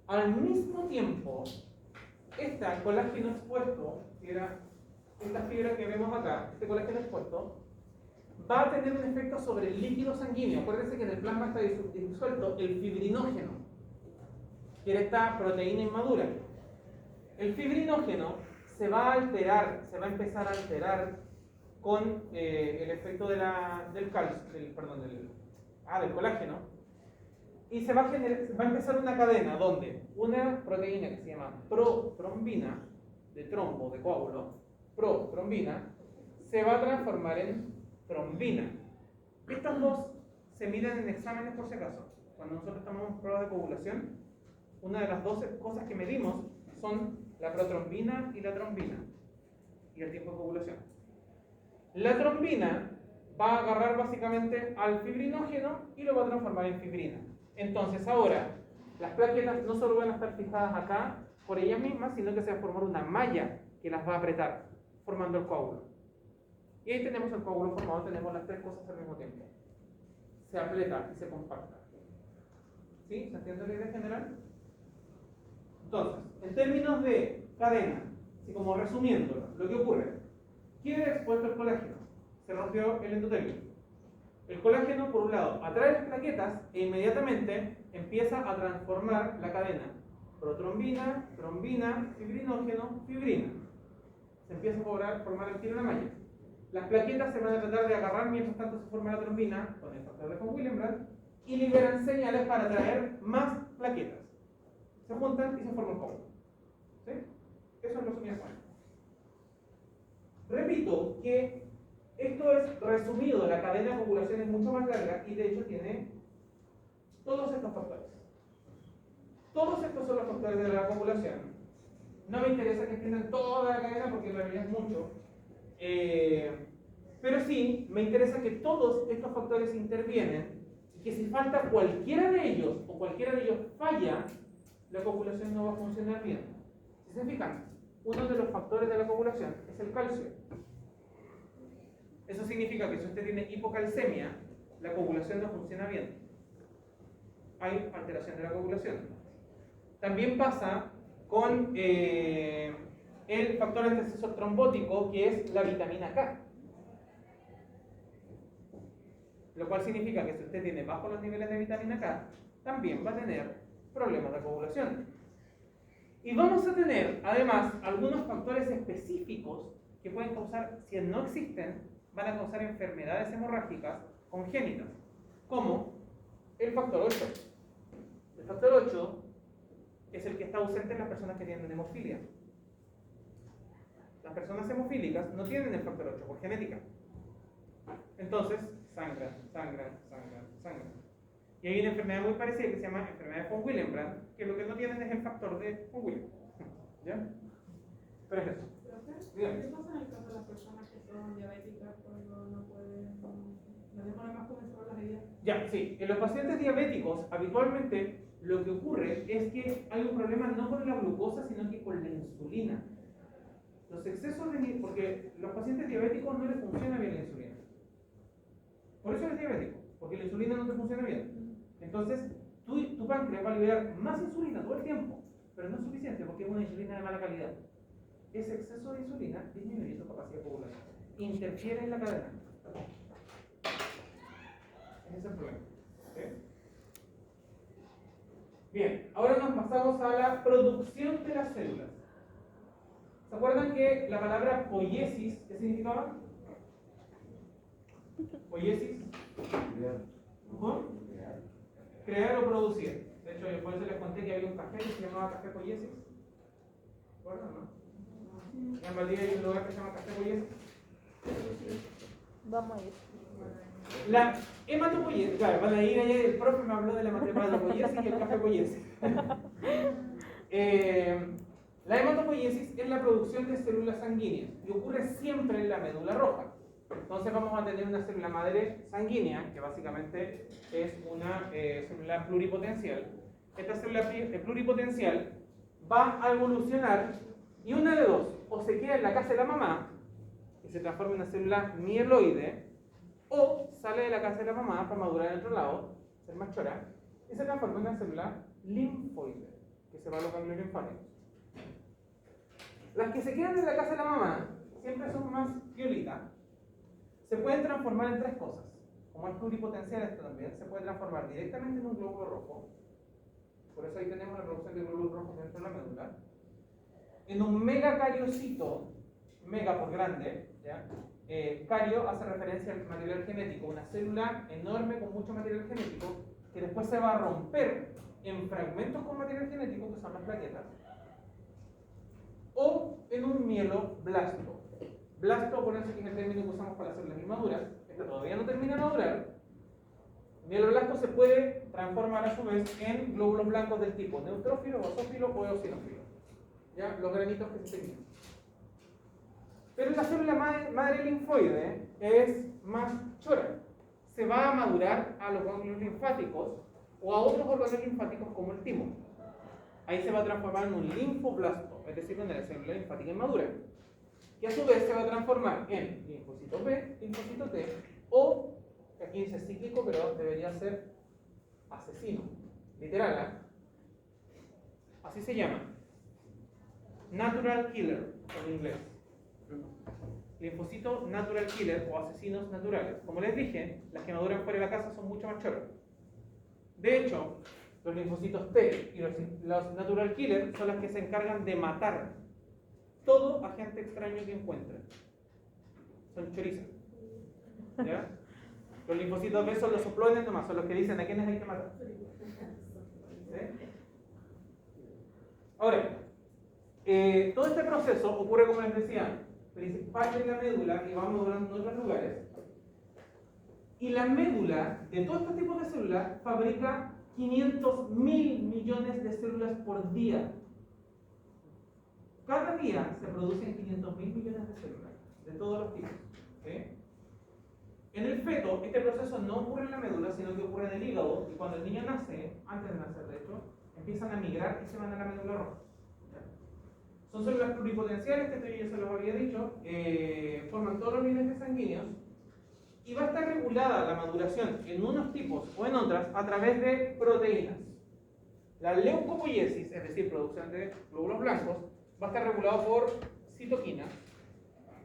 Al mismo tiempo, este colágeno expuesto, que era esta fibra que vemos acá, este colágeno expuesto, va a tener un efecto sobre el líquido sanguíneo. Acuérdense que en el plasma está disuelto el fibrinógeno, que era esta proteína inmadura. El fibrinógeno se va a alterar, se va a empezar a alterar con el efecto del colágeno, y se va a empezar una cadena donde una proteína que se llama protrombina, de trombo, de coágulo, protrombina, se va a transformar en trombina. Estas dos se miden en exámenes por si acaso. Cuando nosotros tomamos pruebas de coagulación, una de las 12 cosas que medimos son la protrombina y la trombina, y el tiempo de coagulación. La trombina va a agarrar básicamente al fibrinógeno y lo va a transformar en fibrina. Entonces ahora, las plaquetas no solo van a estar fijadas acá por ellas mismas, sino que se va a formar una malla que las va a apretar, formando el coágulo. Y ahí tenemos el coágulo formado, tenemos las tres cosas al mismo tiempo. Se aprieta y se compacta. ¿Sí? ¿Se entiende la idea general? Entonces, en términos de cadena, así como resumiéndolo, lo que ocurre, queda expuesto el colágeno, se rompió el endotelio. El colágeno, por un lado, atrae las plaquetas e inmediatamente empieza a transformar la cadena protrombina, trombina, fibrinógeno, fibrina. Se empieza a formar el tiro en la malla. Las plaquetas se van a tratar de agarrar mientras tanto se forma la trombina con el factor de von Willebrand y liberan señales para traer más plaquetas. Se juntan y se forma un combo. ¿Sí? Eso es lo que me acuerdo. Repito que esto es resumido, la cadena de copulación es mucho más larga y de hecho tiene todos estos factores. Todos estos son los factores de la copulación. No me interesa que entiendan toda la cadena porque en realidad es mucho. Pero sí, me interesa que todos estos factores intervienen y que si falta cualquiera de ellos o cualquiera de ellos falla, la copulación no va a funcionar bien. Si se fijan, uno de los factores de la copulación es el calcio. Eso significa que si usted tiene hipocalcemia, la copulación no funciona bien. Hay alteración de la copulación. También pasa con el factor antecesor trombótico, que es la vitamina K. Lo cual significa que si usted tiene bajos los niveles de vitamina K, también va a tener problemas de coagulación. Y vamos a tener, además, algunos factores específicos que pueden causar, si no existen, van a causar enfermedades hemorrágicas congénitas, como el factor 8. El factor 8 es el que está ausente en las personas que tienen hemofilia. Las personas hemofílicas no tienen el factor 8 por genética. Entonces, sangran. Y hay una enfermedad muy parecida que se llama enfermedad de von Willebrand, que lo que no tienen es el factor de von Willebrand. ¿Ya? Pero es eso. ¿Qué pasa en el caso de las personas que son diabéticas cuando no pueden, no les ponen más comensal las heridas? Ya, sí. En los pacientes diabéticos, habitualmente lo que ocurre es que hay un problema no con la glucosa, sino que con la insulina. Los excesos de... porque los pacientes diabéticos no les funciona bien la insulina. Por eso eres diabético, porque la insulina no te funciona bien. Entonces, tu páncreas va a liberar más insulina todo el tiempo, pero no es suficiente porque es una insulina de mala calidad. Ese exceso de insulina disminuye tu capacidad popular. Interfiere en la cadena. Ese es el problema. ¿Sí? Bien, ahora nos pasamos a la producción de las células. ¿Se acuerdan que la palabra poiesis, qué significaba? Poiesis. Crear o producir. De hecho, por eso les conté que había un café que se llamaba Café Poiesis. ¿Se acuerdan, no? En Valdivia hay un lugar que se llama Café Poiesis. Vamos a ir. La hematopoiesis, claro, van a ir allá, el profe me habló de la hematopoiesis y el café poiesis. La hematopoiesis es la producción de células sanguíneas y ocurre siempre en la médula roja. Entonces vamos a tener una célula madre sanguínea, que básicamente es una célula pluripotencial. Esta célula pluripotencial va a evolucionar y una de dos, o se queda en la casa de la mamá y se transforma en una célula mieloide, o sale de la casa de la mamá para madurar en otro lado, ser más chora, y se transforma en una célula linfoide, que se va a los ganglios linfáticos. Las que se quedan en la casa de la mamá siempre son más piolitas. Se pueden transformar en tres cosas. Como es pluripotencial esto también, se puede transformar directamente en un glóbulo rojo. Por eso ahí tenemos la producción de glóbulos rojos dentro de la médula. En un megacariocito, mega por grande, ¿ya? Cario hace referencia al material genético, una célula enorme con mucho material genético que después se va a romper en fragmentos con material genético, que son las plaquetas, o en un mieloblasto. Blasto, acuérdense que es el término que usamos para las células inmaduras. Esta todavía no termina de madurar. Mieloblasto se puede transformar a su vez en glóbulos blancos del tipo neutrófilo, basófilo o eosinófilo. ¿Ya? Los granitos que se tenían. Pero la célula madre linfoide es más chora. Se va a madurar a los ganglios linfáticos o a otros órganos linfáticos como el timo. Ahí se va a transformar en un linfoblasto, es decir, en la célula linfática inmadura, que a su vez se va a transformar en linfocito B, linfocito T, o, aquí dice cíclico, pero debería ser asesino, literal, ¿eh? Así se llama, natural killer en inglés. Linfocito natural killer o asesinos naturales. Como les dije, las que maduran fuera de la casa son mucho más choras. De hecho, Los linfocitos T y los natural killers son las que se encargan de matar todo agente extraño que encuentren. Son chorizas. ¿Ya? Los linfocitos B son los soploides nomás, son los que dicen a quiénes hay que matar. ¿Sí? Ahora, todo este proceso ocurre, como les decía, parte de la médula y va madurando en otros lugares. Y la médula de todos estos tipos de células fabrica 500.000 millones de células por día. Cada día se producen 500.000 millones de células, de todos los tipos. ¿Sí? En el feto, este proceso no ocurre en la médula, sino que ocurre en el hígado, y cuando el niño nace, antes de nacer de hecho, empiezan a migrar y se van a la médula roja. Son células pluripotenciales, que esto yo ya se los había dicho, forman todos los lineajes sanguíneos, y va a estar regulada la maduración en unos tipos o en otras a través de proteínas. La leucopoiesis, es decir, producción de glóbulos blancos, va a estar regulado por citoquinas.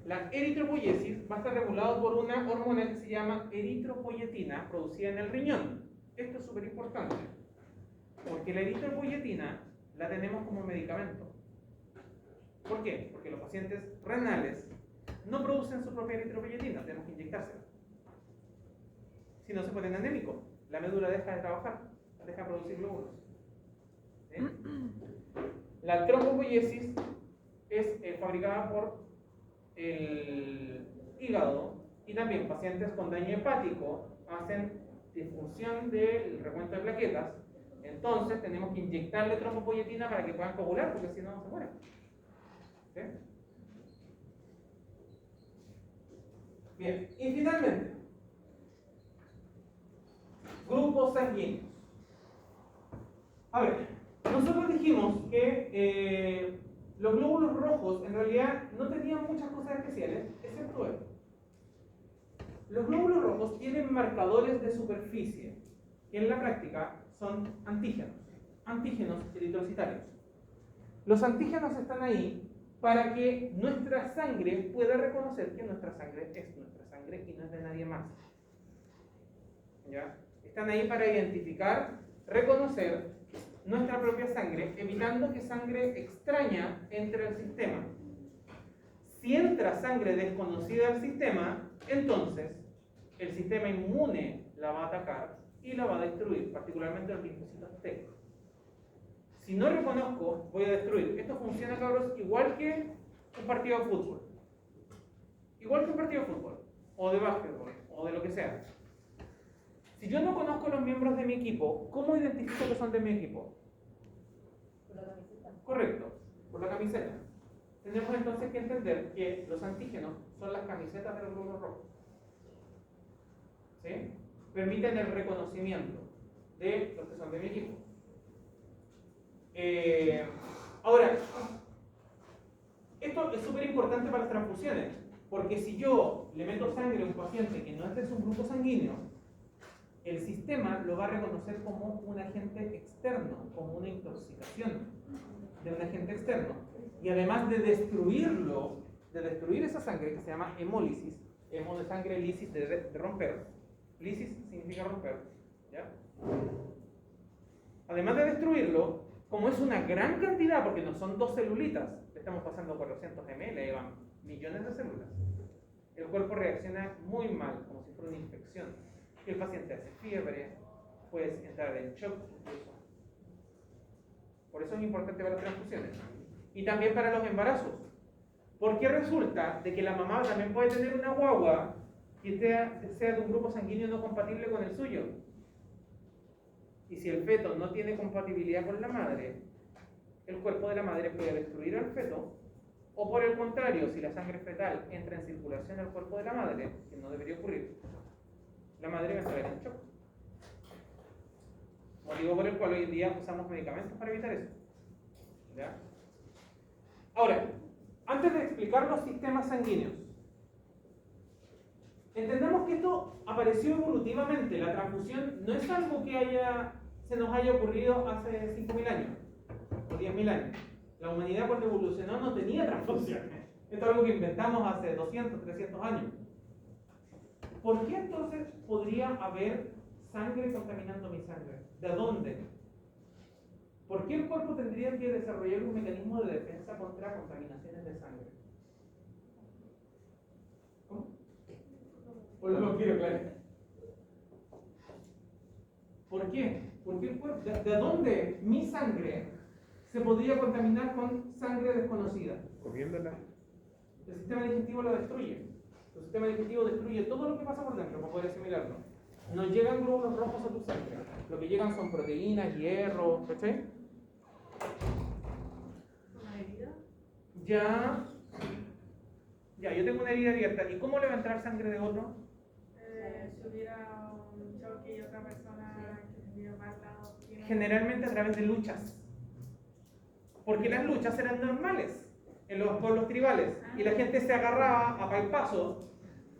La eritropoiesis va a estar regulado por una hormona que se llama eritropoyetina, producida en el riñón. Esto es súper importante, porque la eritropoyetina la tenemos como medicamento. ¿Por qué? Porque los pacientes renales no producen su propia eritropoyetina, tenemos que inyectársela. Si no, se ponen anémicos, la médula deja de trabajar, deja de producir glóbulos. ¿Sí? La trombopoiesis es fabricada por el hígado, y también pacientes con daño hepático hacen disfunción del recuento de plaquetas. Entonces tenemos que inyectarle trombopoyetina para que puedan coagular, porque si no se mueren. ¿Sí? Bien, y finalmente, grupos sanguíneos. A ver, nosotros dijimos que los glóbulos rojos en realidad no tenían muchas cosas especiales, excepto esto. Los glóbulos rojos tienen marcadores de superficie, que en la práctica son antígenos eritrocitarios. Los antígenos están ahí para que nuestra sangre pueda reconocer que nuestra sangre es nuestra sangre y no es de nadie más. ¿Ya? Están ahí para identificar, reconocer nuestra propia sangre, evitando que sangre extraña entre al sistema. Si entra sangre desconocida al sistema, entonces el sistema inmune la va a atacar y la va a destruir, particularmente los linfocitos T. Si no reconozco, voy a destruir. Esto funciona, cabros, igual que un partido de fútbol. Igual que un partido de fútbol, o de básquetbol, o de lo que sea. Si yo no conozco los miembros de mi equipo, ¿cómo identifico que son de mi equipo? Por la camiseta. Correcto, por la camiseta. Tenemos entonces que entender que los antígenos son las camisetas de los glóbulos rojos. ¿Sí? Permiten el reconocimiento de los que son de mi equipo. Ahora, esto es súper importante para las transfusiones, porque si yo le meto sangre a un paciente que no es de su grupo sanguíneo, el sistema lo va a reconocer como un agente externo, como una intoxicación de un agente externo. Y además de destruirlo, de destruir esa sangre, que se llama hemólisis, hemo de sangre, lisis de romper. Lisis significa romper. ¿Ya? Además de destruirlo, como es una gran cantidad, porque no son 2 celulitas, estamos pasando 400 ml, y van millones de células, el cuerpo reacciona muy mal, como si fuera una infección. El paciente hace fiebre, puede entrar en shock incluso. Por eso es importante para las transfusiones. Y también para los embarazos. Porque resulta de que la mamá también puede tener una guagua que sea de un grupo sanguíneo no compatible con el suyo. Y si el feto no tiene compatibilidad con la madre, el cuerpo de la madre puede destruir al feto. O por el contrario, si la sangre fetal entra en circulación al cuerpo de la madre, que no debería ocurrir, la madre va a entrar en shock. Motivo por el cual hoy en día usamos medicamentos para evitar eso. ¿Ya? Ahora, antes de explicar los sistemas sanguíneos, entendamos que esto apareció evolutivamente. La transfusión no es algo que se nos haya ocurrido hace 5.000 años o 10.000 años. La humanidad cuando evolucionó no tenía transfusiones. Esto es algo que inventamos hace 200, 300 años. ¿Por qué entonces podría haber sangre contaminando mi sangre? ¿De dónde? ¿Por qué el cuerpo tendría que desarrollar un mecanismo de defensa contra contaminaciones de sangre? ¿Cómo? ¿O lo quiero claro? ¿Por qué? Porque el cuerpo, ¿de dónde mi sangre se podría contaminar con sangre desconocida? Comiéndola. El sistema digestivo lo destruye. El sistema digestivo destruye todo lo que pasa por dentro para poder asimilarlo. No llegan glóbulos rojos a tu sangre. Lo que llegan son proteínas, hierro, ¿cachai? ¿Una herida? Ya, yo tengo una herida abierta. ¿Y cómo le va a entrar sangre de otro? Si hubiera un choque y otra persona que estuviera mal lado. Generalmente a través de luchas. Porque las luchas eran normales en los pueblos tribales. Y la gente se agarraba a palpazos,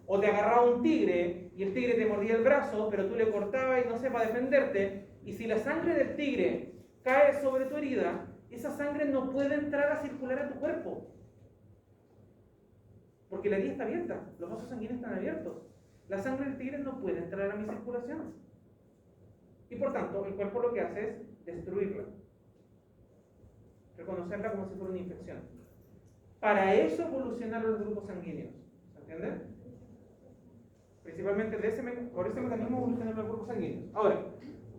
o te agarraba un tigre y el tigre te mordía el brazo, pero tú le cortabas y no sé, para defenderte. Y si la sangre del tigre cae sobre tu herida, esa sangre no puede entrar a circular a tu cuerpo. Porque la herida está abierta, los vasos sanguíneos están abiertos. La sangre del tigre no puede entrar a mi circulación. Y por tanto, el cuerpo lo que hace es destruirla. Reconocerla como si fuera una infección. Para eso evolucionaron los grupos sanguíneos. ¿Se entiende? Principalmente por ese mecanismo evolucionaron los grupos sanguíneos. Ahora,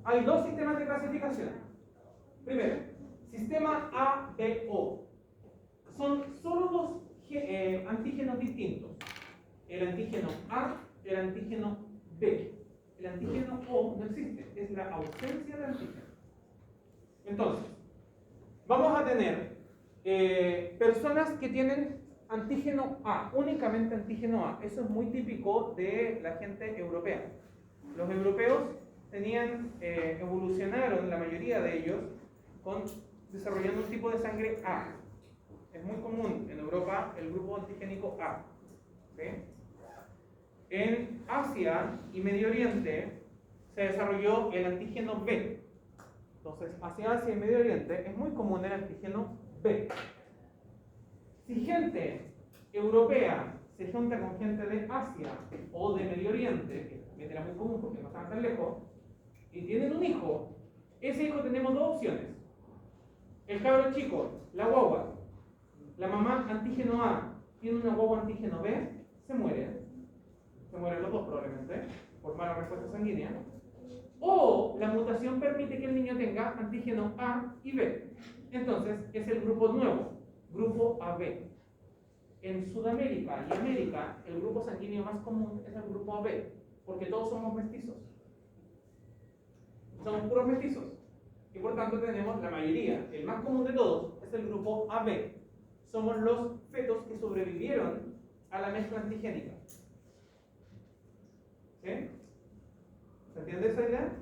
hay dos sistemas de clasificación. Primero, sistema A, B, O. Son solo dos antígenos distintos. El antígeno A, el antígeno B. El antígeno O no existe, es la ausencia de antígeno. Entonces, vamos a tener personas que tienen antígeno A, únicamente antígeno A. Eso es muy típico de la gente europea. Los europeos evolucionaron, la mayoría de ellos, desarrollando un tipo de sangre A. Es muy común en Europa el grupo antigénico A. ¿Sí? En Asia y Medio Oriente se desarrolló el antígeno B. Entonces, hacia Asia y Medio Oriente es muy común el antígeno B. Si gente europea se junta con gente de Asia o de Medio Oriente, que era muy común porque no estaban tan lejos, y tienen un hijo, ese hijo tenemos dos opciones. El cabro chico, la guagua, la mamá antígeno A, tiene una guagua antígeno B, se muere. Se mueren los dos probablemente, por mala respuesta sanguínea. O la mutación permite que el niño tenga antígeno A y B. Entonces es el grupo nuevo, grupo AB. En Sudamérica y América, el grupo sanguíneo más común es el grupo AB, porque todos somos mestizos. Somos puros mestizos. Y por tanto tenemos la mayoría, el más común de todos, es el grupo AB. Somos los fetos que sobrevivieron a la mezcla antigénica. ¿Sí? ¿Se entiende esa idea?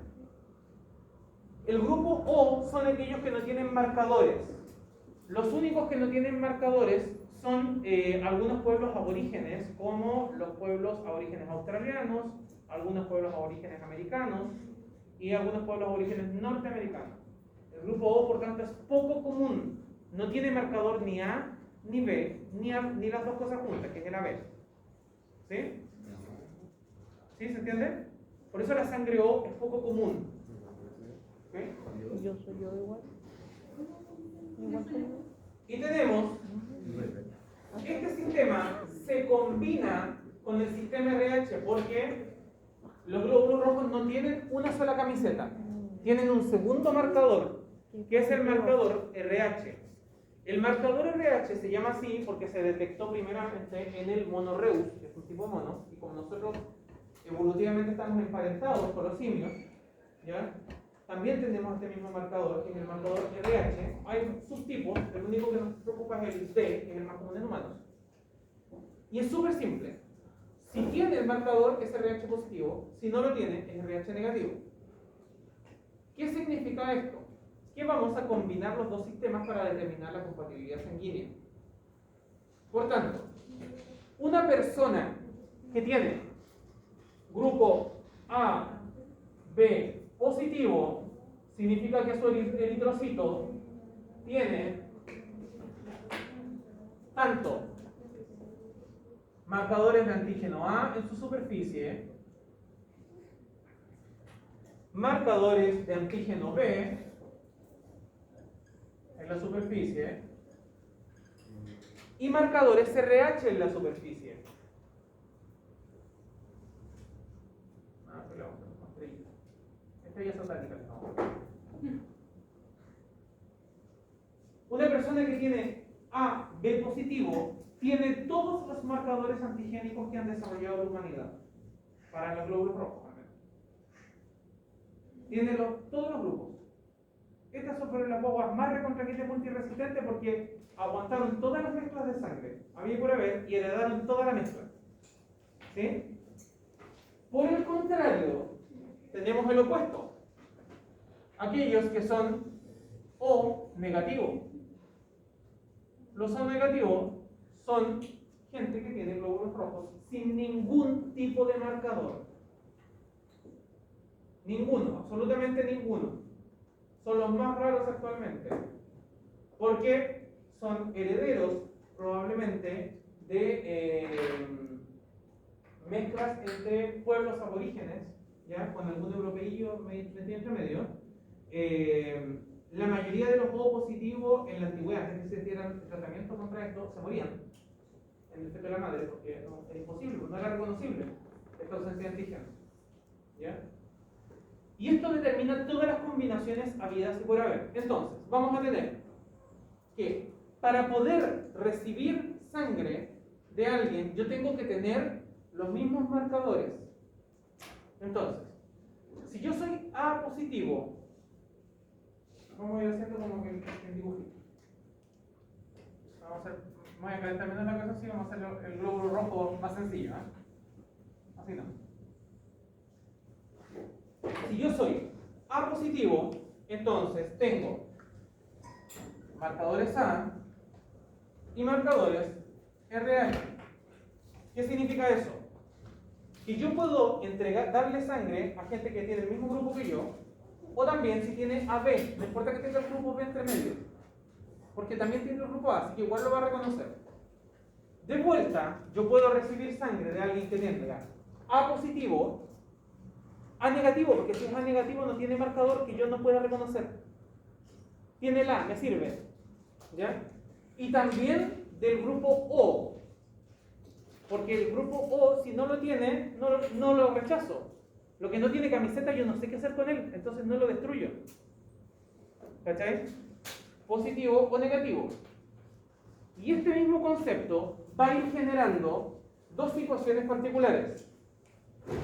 El grupo O son aquellos que no tienen marcadores. Los únicos que no tienen marcadores son algunos pueblos aborígenes, como los pueblos aborígenes australianos, algunos pueblos aborígenes americanos y algunos pueblos aborígenes norteamericanos. El grupo O, por tanto, es poco común. No tiene marcador ni A ni B, ni las dos cosas juntas, que es el AB. ¿Sí? ¿Sí? ¿Se entiende? Por eso la sangre O es poco común. ¿Okay? Yo soy yo igual. Igual que yo. Y tenemos, este sistema se combina con el sistema RH porque los glóbulos rojos no tienen una sola camiseta, tienen un segundo marcador, que es el marcador RH. El marcador RH se llama así porque se detectó primeramente en el monorreus, que es un tipo de mono, y como nosotros evolutivamente estamos emparentados con los simios, ¿ya? También tenemos este mismo marcador, que es el marcador RH. Hay subtipos, el único que nos preocupa es el D, que es el más común en humanos. Y es súper simple. Si tiene el marcador es RH positivo, si no lo tiene es RH negativo. ¿Qué significa esto? Que vamos a combinar los dos sistemas para determinar la compatibilidad sanguínea. Por tanto, una persona que tiene grupo A, B, positivo, significa que su eritrocito tiene tanto marcadores de antígeno A en su superficie, marcadores de antígeno B en la superficie y marcadores RH en la superficie. Pero estrella satánica, no. Una persona que tiene A, B positivo, tiene todos los marcadores antigénicos que han desarrollado la humanidad. Para los glóbulos rojos, al menos. Tiene todos los grupos. Estas son las guaguas más recontraquetes multiresistentes porque aguantaron todas las mezclas de sangre, había por haber, y heredaron toda la mezcla. ¿Sí? Por el contrario, tenemos el opuesto. Aquellos que son O negativo. Los O negativos son gente que tiene glóbulos rojos sin ningún tipo de marcador. Ninguno, absolutamente ninguno. Son los más raros actualmente. Porque son herederos probablemente de mezclas entre pueblos aborígenes, ¿ya? Con algún europeillo metido entre medio. La mayoría de los O positivos en la antigüedad, es decir, si hicieran tratamiento contra esto, se morían en el feto de la madre, porque no, era imposible, no era reconocible esta ausencia de antígenos. ¿Ya? Y esto determina todas las combinaciones habidas y por haber. Entonces, vamos a tener que para poder recibir sangre de alguien, yo tengo que tener los mismos marcadores. Entonces, si yo soy A positivo, vamos a ir haciendo como que el dibujito. Vamos a calentar menos la cosa así, vamos a hacer el glóbulo rojo más sencillo, ¿eh? Así no. Si yo soy A positivo, entonces tengo marcadores A y marcadores RH. ¿Qué significa eso? Que yo puedo darle sangre a gente que tiene el mismo grupo que yo, o también si tiene AB, no importa que tenga el grupo B entre medio, porque también tiene el grupo A, así que igual lo va a reconocer. De vuelta, yo puedo recibir sangre de alguien que tenga A positivo, A negativo, porque si es A negativo no tiene marcador que yo no pueda reconocer. Tiene el A, me sirve. ¿Ya? Y también del grupo O, porque el grupo O, si no lo tiene, no lo rechazo. Lo que no tiene camiseta, yo no sé qué hacer con él, entonces no lo destruyo. ¿Cachai? Positivo o negativo. Y este mismo concepto va a ir generando dos situaciones particulares.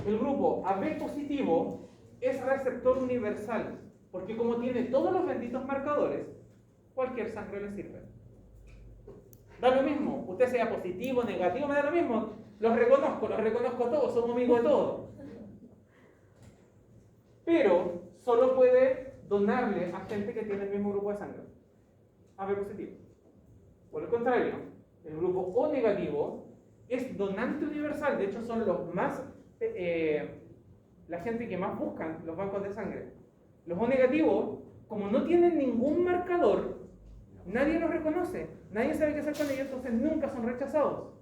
El grupo AB positivo es receptor universal, porque como tiene todos los benditos marcadores, cualquier sangre le sirve. Da lo mismo, usted sea positivo, negativo, me da lo mismo. Los reconozco todos, somos amigos de todos. Pero solo puede donarle a gente que tiene el mismo grupo de sangre. AB positivo. Por el contrario, el grupo O negativo es donante universal, de hecho son los más, la gente que más buscan los bancos de sangre. Los O negativos, como no tienen ningún marcador, nadie los reconoce, nadie sabe qué hacer con ellos, entonces nunca son rechazados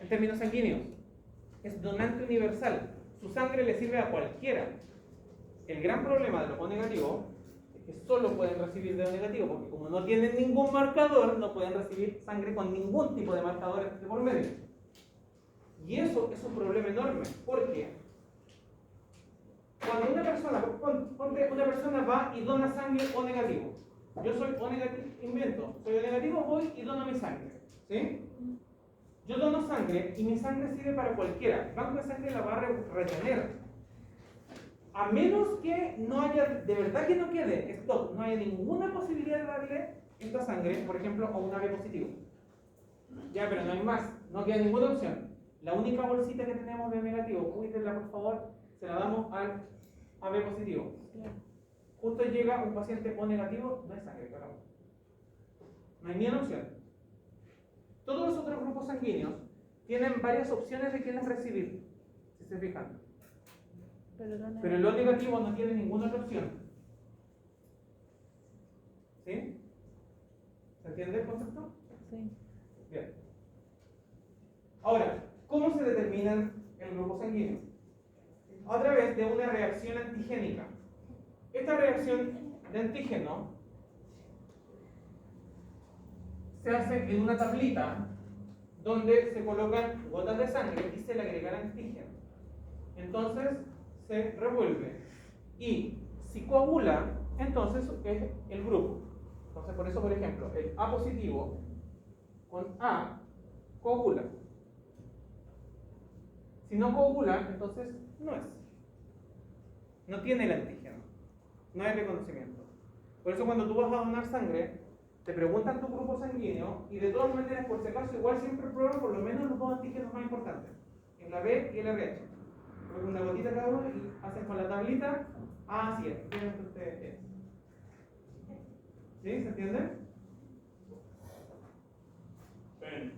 en términos sanguíneos. Es donante universal, su sangre le sirve a cualquiera. El gran problema de los O negativos es que solo pueden recibir de O negativo, porque como no tienen ningún marcador, no pueden recibir sangre con ningún tipo de marcador de por medio. Y eso es un problema enorme, porque cuando una persona va y dona sangre O negativo, yo soy O negativo, invento, soy O negativo, voy y dono mi sangre, ¿sí? Yo dono sangre y mi sangre sirve para cualquiera. El banco de sangre la va a retener. A menos que no haya, de verdad que no quede, stop, no haya ninguna posibilidad de darle esta sangre, por ejemplo, a un AB positivo. Ya, pero no hay más, no queda ninguna opción. La única bolsita que tenemos de negativo, cuídenla por favor, se la damos al AB positivo. Justo llega un paciente O negativo, no hay sangre, claro. No hay ni una opción. Todos los otros grupos sanguíneos tienen varias opciones de quiénes recibir, si se fijan. Pero el O negativo no tiene ninguna otra opción. ¿Sí? ¿Se entiende el concepto? Sí. Bien. Ahora, ¿cómo se determina el grupo sanguíneo? A través de una reacción antigénica. Esta reacción de antígeno se hace en una tablita donde se colocan gotas de sangre y se le agrega el antígeno. Entonces se revuelve. Y si coagula, entonces es el grupo. Entonces, por eso, por ejemplo, el A positivo con A coagula. Si no coagula, entonces no es. No tiene el antígeno. No hay reconocimiento. Por eso cuando tú vas a donar sangre, te preguntan tu grupo sanguíneo y de todas maneras, por si acaso, igual siempre prueban por lo menos los dos antígenos más importantes. El AB y el RH. Ponen una gotita cada uno y hacen con la tablita. Ah, sí, efectivamente ustedes es. ¿Sí? ¿Se entiende? Bien.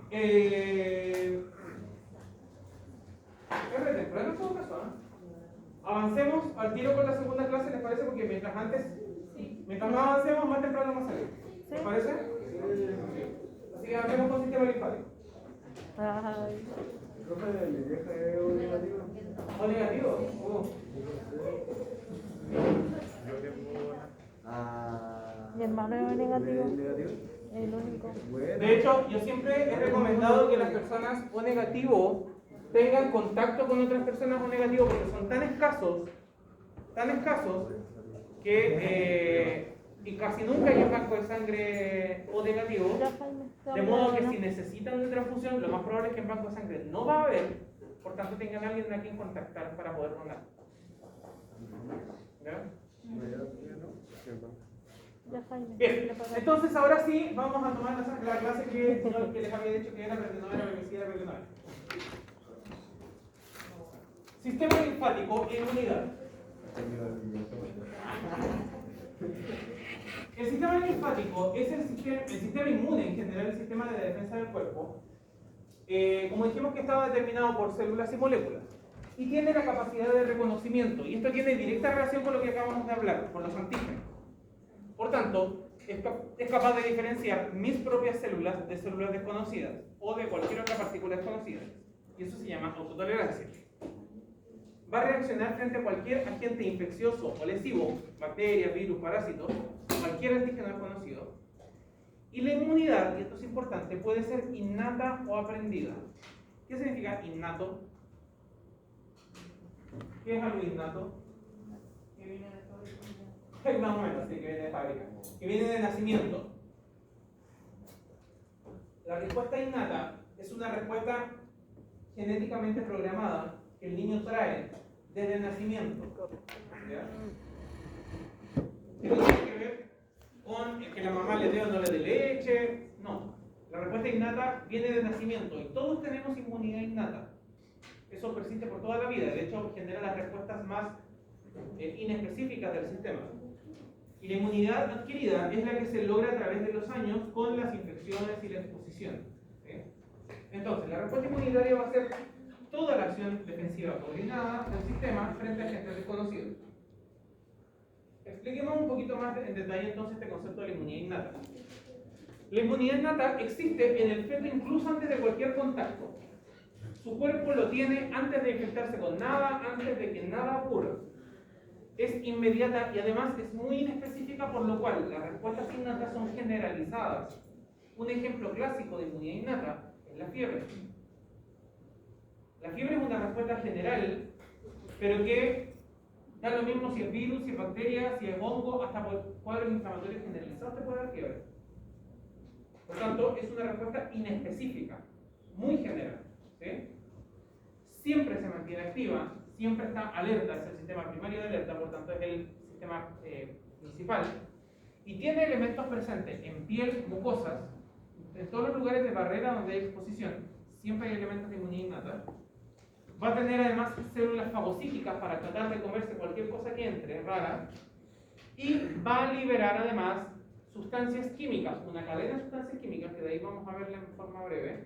Es re temprano en todo caso, ¿eh? Avancemos al tiro con la segunda clase, ¿les parece? Porque mientras más avancemos, más temprano va a salir. ¿Les parece? Sí. Así que avancemos con sistema linfático. Ay, Profe, ¿mi vieja es O negativo? ¿O negativo? mi hermano es negativo. ¿Es negativo? El único. Bueno. De hecho, yo siempre he recomendado que las personas O negativo tengan contacto con otras personas O negativo porque son tan escasos que y casi nunca hay un banco de sangre O negativo, Ya, Jaime, de modo que ¿no? si necesitan de transfusión, lo más probable es que en banco de sangre no va a haber, por tanto tengan a alguien a quien contactar para poder donar. ¿Ya? Ya, Jaime. Bien, Ya pasó. entonces ahora sí vamos a tomar la clase que les había dicho que era, pero que no era, pero que sí era, pero que no era. Sistema linfático e inmunidad. El sistema linfático es el sistema inmune en general, el sistema de defensa del cuerpo. Como dijimos que estaba determinado por células y moléculas. Y tiene la capacidad de reconocimiento. Y esto tiene directa relación con lo que acabamos de hablar, con los antígenos. Por tanto, es capaz de diferenciar mis propias células de células desconocidas o de cualquier otra partícula desconocida. Y eso se llama autotolerancia. Va a reaccionar frente a cualquier agente infeccioso o lesivo, bacterias, virus, parásitos, cualquier antígeno desconocido. Y la inmunidad, y esto es importante, puede ser innata o aprendida. ¿Qué significa innato? ¿Qué es algo innato? Que viene de fábrica. Más o menos, sí, que viene de fábrica. Que viene de nacimiento. La respuesta innata es una respuesta genéticamente programada que el niño trae desde el nacimiento. ¿Ya? ¿Esto tiene que ver con que la mamá le dé o no le dé leche? No. La respuesta innata viene de nacimiento y todos tenemos inmunidad innata. Eso persiste por toda la vida. De hecho, genera las respuestas más inespecíficas del sistema. Y la inmunidad adquirida es la que se logra a través de los años con las infecciones y la exposición. ¿Sí? Entonces, la respuesta inmunitaria va a ser toda la acción defensiva coordinada del sistema frente a agentes desconocidos. Expliquemos un poquito más en detalle entonces este concepto de la inmunidad innata. La inmunidad innata existe en el feto incluso antes de cualquier contacto. Su cuerpo lo tiene antes de infectarse con nada, antes de que nada ocurra. Es inmediata y además es muy inespecífica, por lo cual las respuestas innatas son generalizadas. Un ejemplo clásico de inmunidad innata es la fiebre. La fiebre es una respuesta general, pero que da lo mismo si es virus, si es bacteria, si es hongo, hasta por cuadros inflamatorios generalizados te puede dar fiebre. Por tanto, es una respuesta inespecífica, muy general. ¿Sí? Siempre se mantiene activa, siempre está alerta, es el sistema primario de alerta, por tanto es el sistema principal. Y tiene elementos presentes en piel, mucosas, en todos los lugares de barrera donde hay exposición, siempre hay elementos de inmunidad innata. Va a tener además células fagocíticas para tratar de comerse cualquier cosa que entre, rara. Y va a liberar además sustancias químicas, una cadena de sustancias químicas, que de ahí vamos a verla en forma breve.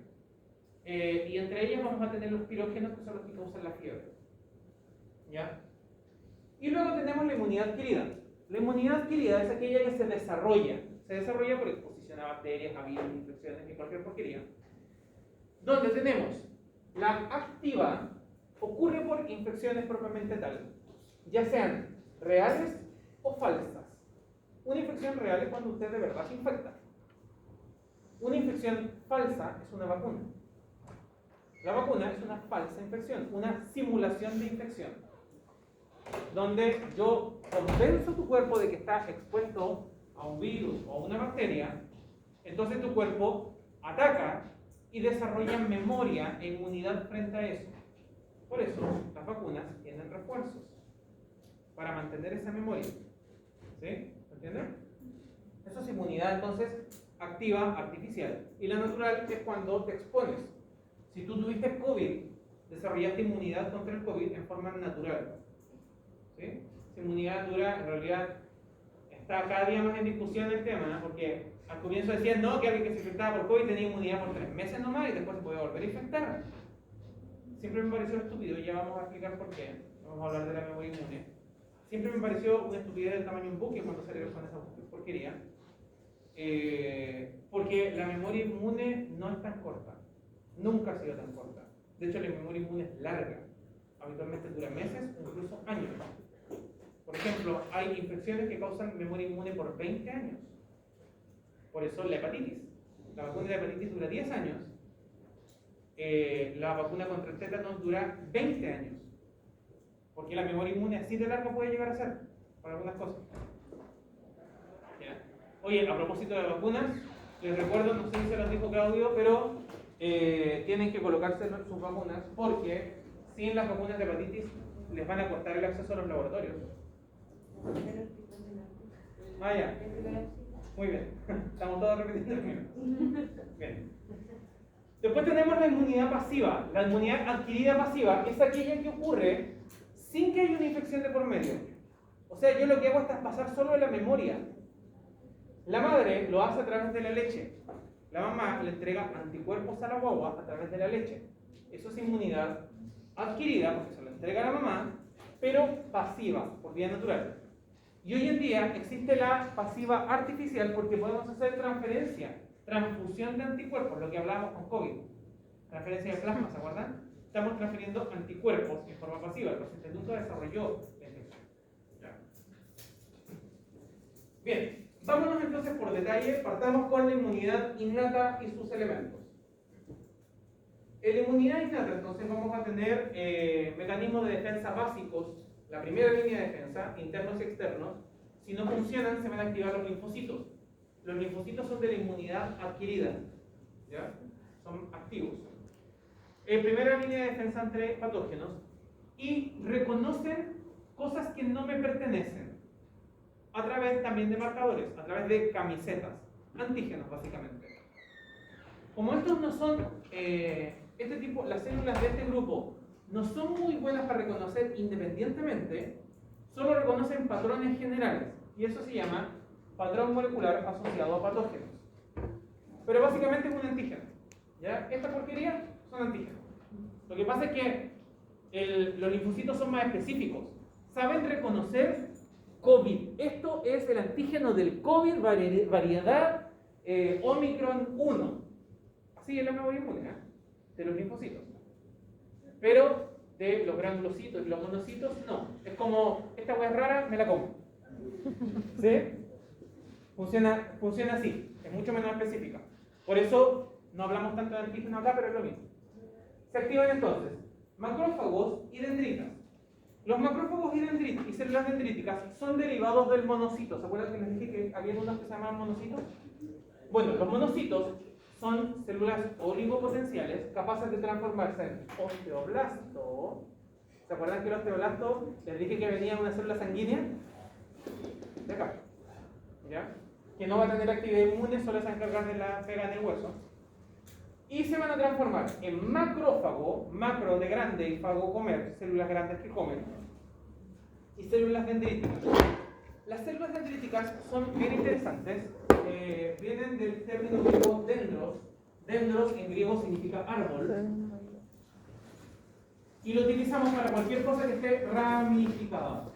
Y entre ellas vamos a tener los pirógenos, que son los que causan la fiebre. ¿Ya? Y luego tenemos la inmunidad adquirida. La inmunidad adquirida es aquella que se desarrolla por exposición a bacterias, a virus, infecciones y cualquier porquería. Donde tenemos la activa, ocurre por infecciones propiamente tal, ya sean reales o falsas. Una infección real es cuando usted de verdad se infecta. Una infección falsa es una vacuna. La vacuna es una falsa infección, una simulación de infección, donde yo convenzo a tu cuerpo de que está expuesto a un virus o a una bacteria, entonces tu cuerpo ataca y desarrolla memoria e inmunidad frente a eso. Por eso las vacunas tienen refuerzos para mantener esa memoria. ¿Sí? ¿Entienden? Eso es inmunidad entonces activa artificial. Y la natural es cuando te expones. Si tú tuviste COVID, desarrollaste inmunidad contra el COVID en forma natural. ¿Sí? Esa inmunidad natural en realidad está cada día más en discusión el tema, ¿no? Porque al comienzo decían no, que alguien que se infectaba por COVID tenía inmunidad por 3 meses nomás y después se podía volver a infectar. Siempre me pareció estúpido, y ya vamos a explicar por qué. Vamos a hablar de la memoria inmune. Siempre me pareció una estupidez del tamaño de un buque cuando salieron con esa porquería. Porque la memoria inmune no es tan corta. Nunca ha sido tan corta. De hecho, la memoria inmune es larga. Habitualmente dura meses o incluso años. Por ejemplo, hay infecciones que causan memoria inmune por 20 años. Por eso la hepatitis. La vacuna de la hepatitis dura 10 años. La vacuna contra el tétano dura 20 años. Porque la memoria inmune así de larga puede llegar a ser para algunas cosas. ¿Ya? Oye, a propósito de vacunas, les recuerdo, no sé si se los dijo Claudio, pero tienen que colocarse sus vacunas porque sin las vacunas de hepatitis les van a cortar el acceso a los laboratorios. Ah, ya. Muy bien. Estamos todos repitiendo el mismo. Bien. Después tenemos la inmunidad pasiva. La inmunidad adquirida pasiva es aquella que ocurre sin que haya una infección de por medio. O sea, yo lo que hago es traspasar solo la memoria. La madre lo hace a través de la leche. La mamá le entrega anticuerpos a la guagua a través de la leche. Eso es inmunidad adquirida, porque se lo entrega a la mamá, pero pasiva, por vía natural. Y hoy en día existe la pasiva artificial porque podemos hacer transfusión de anticuerpos, lo que hablábamos con COVID. Transferencia de plasma, ¿se acuerdan? Estamos transfiriendo anticuerpos en forma pasiva. El paciente nunca desarrolló la infección. Bien, vámonos entonces por detalle. Partamos con la inmunidad innata y sus elementos. En la inmunidad innata, entonces, vamos a tener mecanismos de defensa básicos. La primera línea de defensa, internos y externos. Si no funcionan, se van a activar los linfocitos. Los linfocitos son de la inmunidad adquirida, ¿ya? Son activos. Primera línea de defensa entre patógenos y reconocen cosas que no me pertenecen a través también de marcadores, a través de camisetas, antígenos básicamente. Como estos no son, las células de este grupo no son muy buenas para reconocer independientemente, solo reconocen patrones generales y eso se llama patrón molecular asociado a patógenos. Pero básicamente es un antígeno. ¿Ya? Esta porquería son antígenos. Lo que pasa es que los linfocitos son más específicos. Saben reconocer COVID. Esto es el antígeno del COVID, variedad Omicron 1. Así es la memoria inmune, de los linfocitos. Pero de los granulocitos y los monocitos, no. Es como, esta hueá es rara, me la como. ¿Sí? Funciona así, es mucho menos específica. Por eso no hablamos tanto de antígenos acá, pero es lo mismo. Se activan entonces macrófagos y dendritas. Los macrófagos y células dendríticas son derivados del monocito. ¿Se acuerdan que les dije que había unos que se llamaban monocitos? Bueno, los monocitos son células oligopotenciales capaces de transformarse en osteoblasto. ¿Se acuerdan que el osteoblasto les dije que venía de una célula sanguínea? De acá. ¿Ya? Que no va a tener actividad inmune, solo se va a encargar de la pega en el hueso. Y se van a transformar en macrófago, macro de grande y fago comer, células grandes que comen, y células dendríticas. Las células dendríticas son bien interesantes, vienen del término griego dendros. Dendros en griego significa árbol. Y lo utilizamos para cualquier cosa que esté ramificada.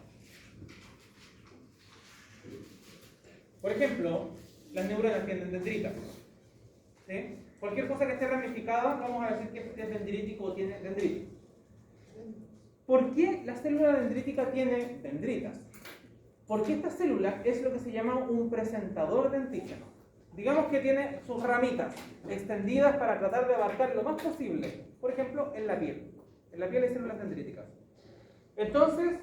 Por ejemplo, las neuronas tienen dendritas. ¿Sí? Cualquier cosa que esté ramificada, vamos a decir que es dendrítico o tiene dendritas. ¿Por qué la célula dendrítica tiene dendritas? Porque esta célula es lo que se llama un presentador de antígeno. Digamos que tiene sus ramitas extendidas para tratar de abarcar lo más posible. Por ejemplo, en la piel. En la piel hay células dendríticas. Entonces,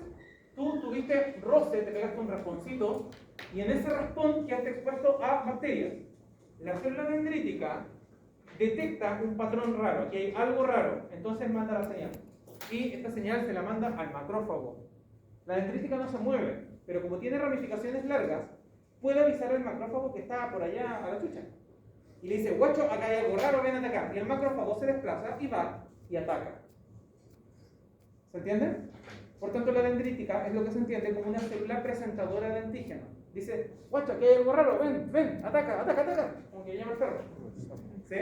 tú tuviste roce, te pegaste un rasponcito, y en ese raspón quedaste expuesto a bacterias. La célula dendrítica detecta un patrón raro, que hay algo raro, entonces manda la señal. Y esta señal se la manda al macrófago. La dendrítica no se mueve, pero como tiene ramificaciones largas, puede avisar al macrófago que está por allá a la chucha. Y le dice, guacho, acá hay algo raro, ven a atacar. Y el macrófago se desplaza y va y ataca. ¿Se entiende? Por tanto, la dendrítica es lo que se entiende como una célula presentadora de antígeno. Dice, guacho, aquí hay algo raro, ven, ven, ataca, ataca, ataca. Como que llama el perro. ¿Sí?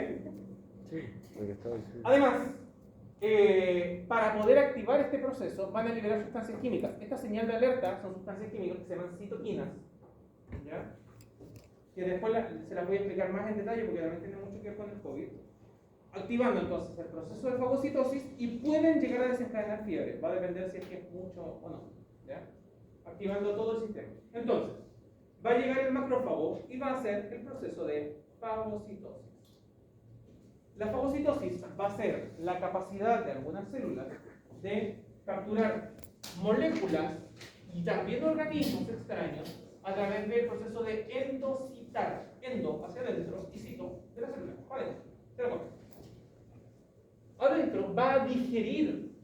Sí, lo que estaba diciendo. Además, para poder activar este proceso van a liberar sustancias químicas. Esta señal de alerta son sustancias químicas que se llaman citoquinas, ¿ya? Que después se las voy a explicar más en detalle porque también tiene mucho que ver con el COVID. Activando entonces el proceso de fagocitosis y pueden llegar a desencadenar fiebre. Va a depender si es que es mucho o no, ¿ya? Activando todo el sistema. Entonces, va a llegar el macrófago y va a hacer el proceso de fagocitosis. La fagocitosis va a ser la capacidad de algunas células de capturar moléculas y también organismos extraños a través del proceso de endocitar, endo hacia adentro y cito de la célula, para adentro, se la come. Adentro va a digerir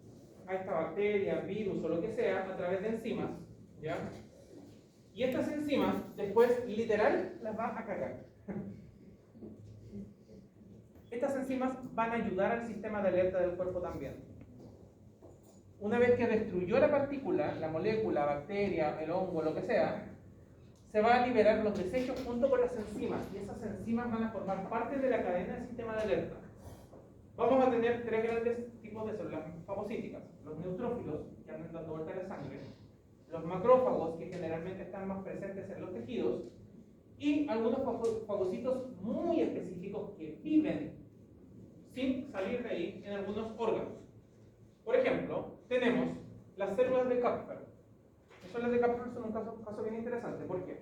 a esta bacteria, virus o lo que sea a través de enzimas, ¿ya? Y estas enzimas después literal las va a cagar. Estas enzimas van a ayudar al sistema de alerta del cuerpo también. Una vez que destruyó la partícula, la molécula, bacteria, el hongo, lo que sea, se va a liberar los desechos junto con las enzimas. Y esas enzimas van a formar parte de la cadena del sistema de alerta. Vamos a tener tres grandes tipos de células fagocíticas. Los neutrófilos, que andan dando vuelta a la sangre. Los macrófagos, que generalmente están más presentes en los tejidos. Y algunos fagocitos muy específicos que viven sin salir de ahí en algunos órganos. Por ejemplo, tenemos las células de Kupffer. Las células de Kupffer son un caso bien interesante. ¿Por qué?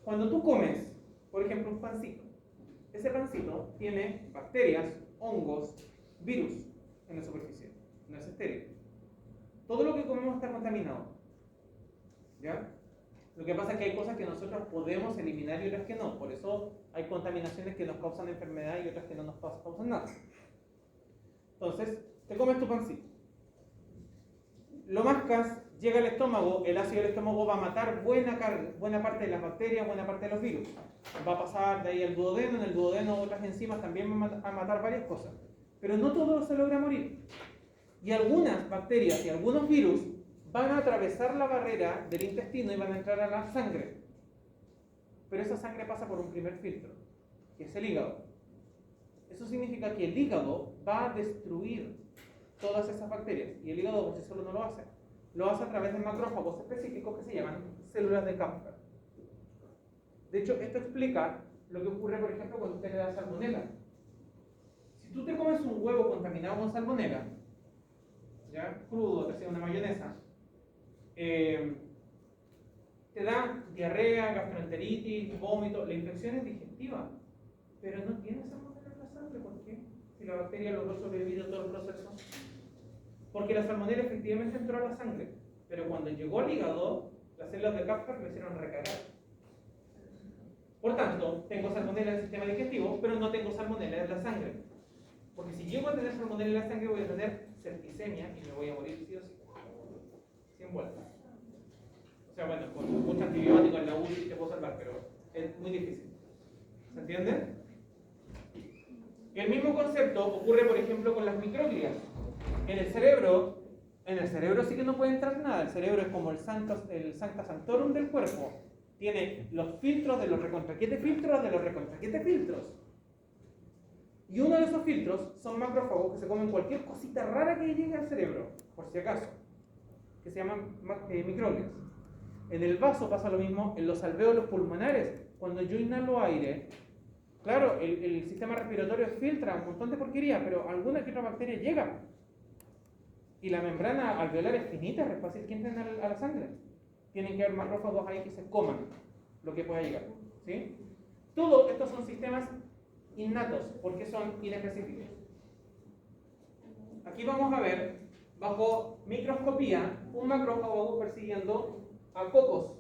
Cuando tú comes, por ejemplo, un pancito, ese pancito tiene bacterias, hongos, virus en la superficie. No es estéril. Todo lo que comemos está contaminado. ¿Ya? Lo que pasa es que hay cosas que nosotros podemos eliminar y otras que no. Por eso hay contaminaciones que nos causan enfermedad y otras que no nos causan nada. Entonces, te comes tu pancito. Lo mascas, llega al estómago, el ácido del estómago va a matar buena parte de las bacterias, buena parte de los virus. Va a pasar de ahí al duodeno, en el duodeno otras enzimas también van a matar varias cosas. Pero no todo se logra morir. Y algunas bacterias y algunos virus van a atravesar la barrera del intestino y van a entrar a la sangre. Pero esa sangre pasa por un primer filtro, que es el hígado. Eso significa que el hígado va a destruir todas esas bacterias. Y el hígado por sí solo no lo hace. Lo hace a través de macrófagos específicos que se llaman células de Kupffer. De hecho, esto explica lo que ocurre, por ejemplo, cuando usted le da salmonela. Si tú te comes un huevo contaminado con salmonela, ¿ya? Crudo, te hace una mayonesa, te da diarrea, gastroenteritis, vómito, la infección es digestiva, pero no tiene salmonela en la sangre. ¿Por qué? Si la bacteria logró sobrevivir a todo el proceso. Porque la salmonela efectivamente entró a la sangre, pero cuando llegó al hígado, las células de Kupffer lo hicieron recagar. Por tanto, tengo salmonela en el sistema digestivo, pero no tengo salmonela en la sangre. Porque si llego a tener salmonela en la sangre, voy a tener septicemia y me voy a morir sí o sí. Sin vuelta. O sea, bueno, con mucho antibiótico en la UCI te puedo salvar, pero es muy difícil. ¿Se entiende? El mismo concepto ocurre, por ejemplo, con las microglias. En el cerebro sí que no puede entrar nada. El cerebro es como el sancta sanctorum del cuerpo. Tiene los filtros de los recontraquiete filtros de los recontraquiete filtros. Y uno de esos filtros son macrófagos que se comen cualquier cosita rara que llegue al cerebro, por si acaso, que se llaman microglias. En el vaso pasa lo mismo, en los alvéolos pulmonares. Cuando yo inhalo aire, claro, el sistema respiratorio filtra un montón de porquería, pero alguna que otra bacteria llega. Y la membrana alveolar es finita, es fácil que entren a la sangre. tienen que haber macrófagos ahí que se coman lo que pueda llegar. ¿Sí? Todos estos son sistemas innatos, porque son inespecíficos. Aquí vamos a ver, bajo microscopía, un macrófago persiguiendo a cocos.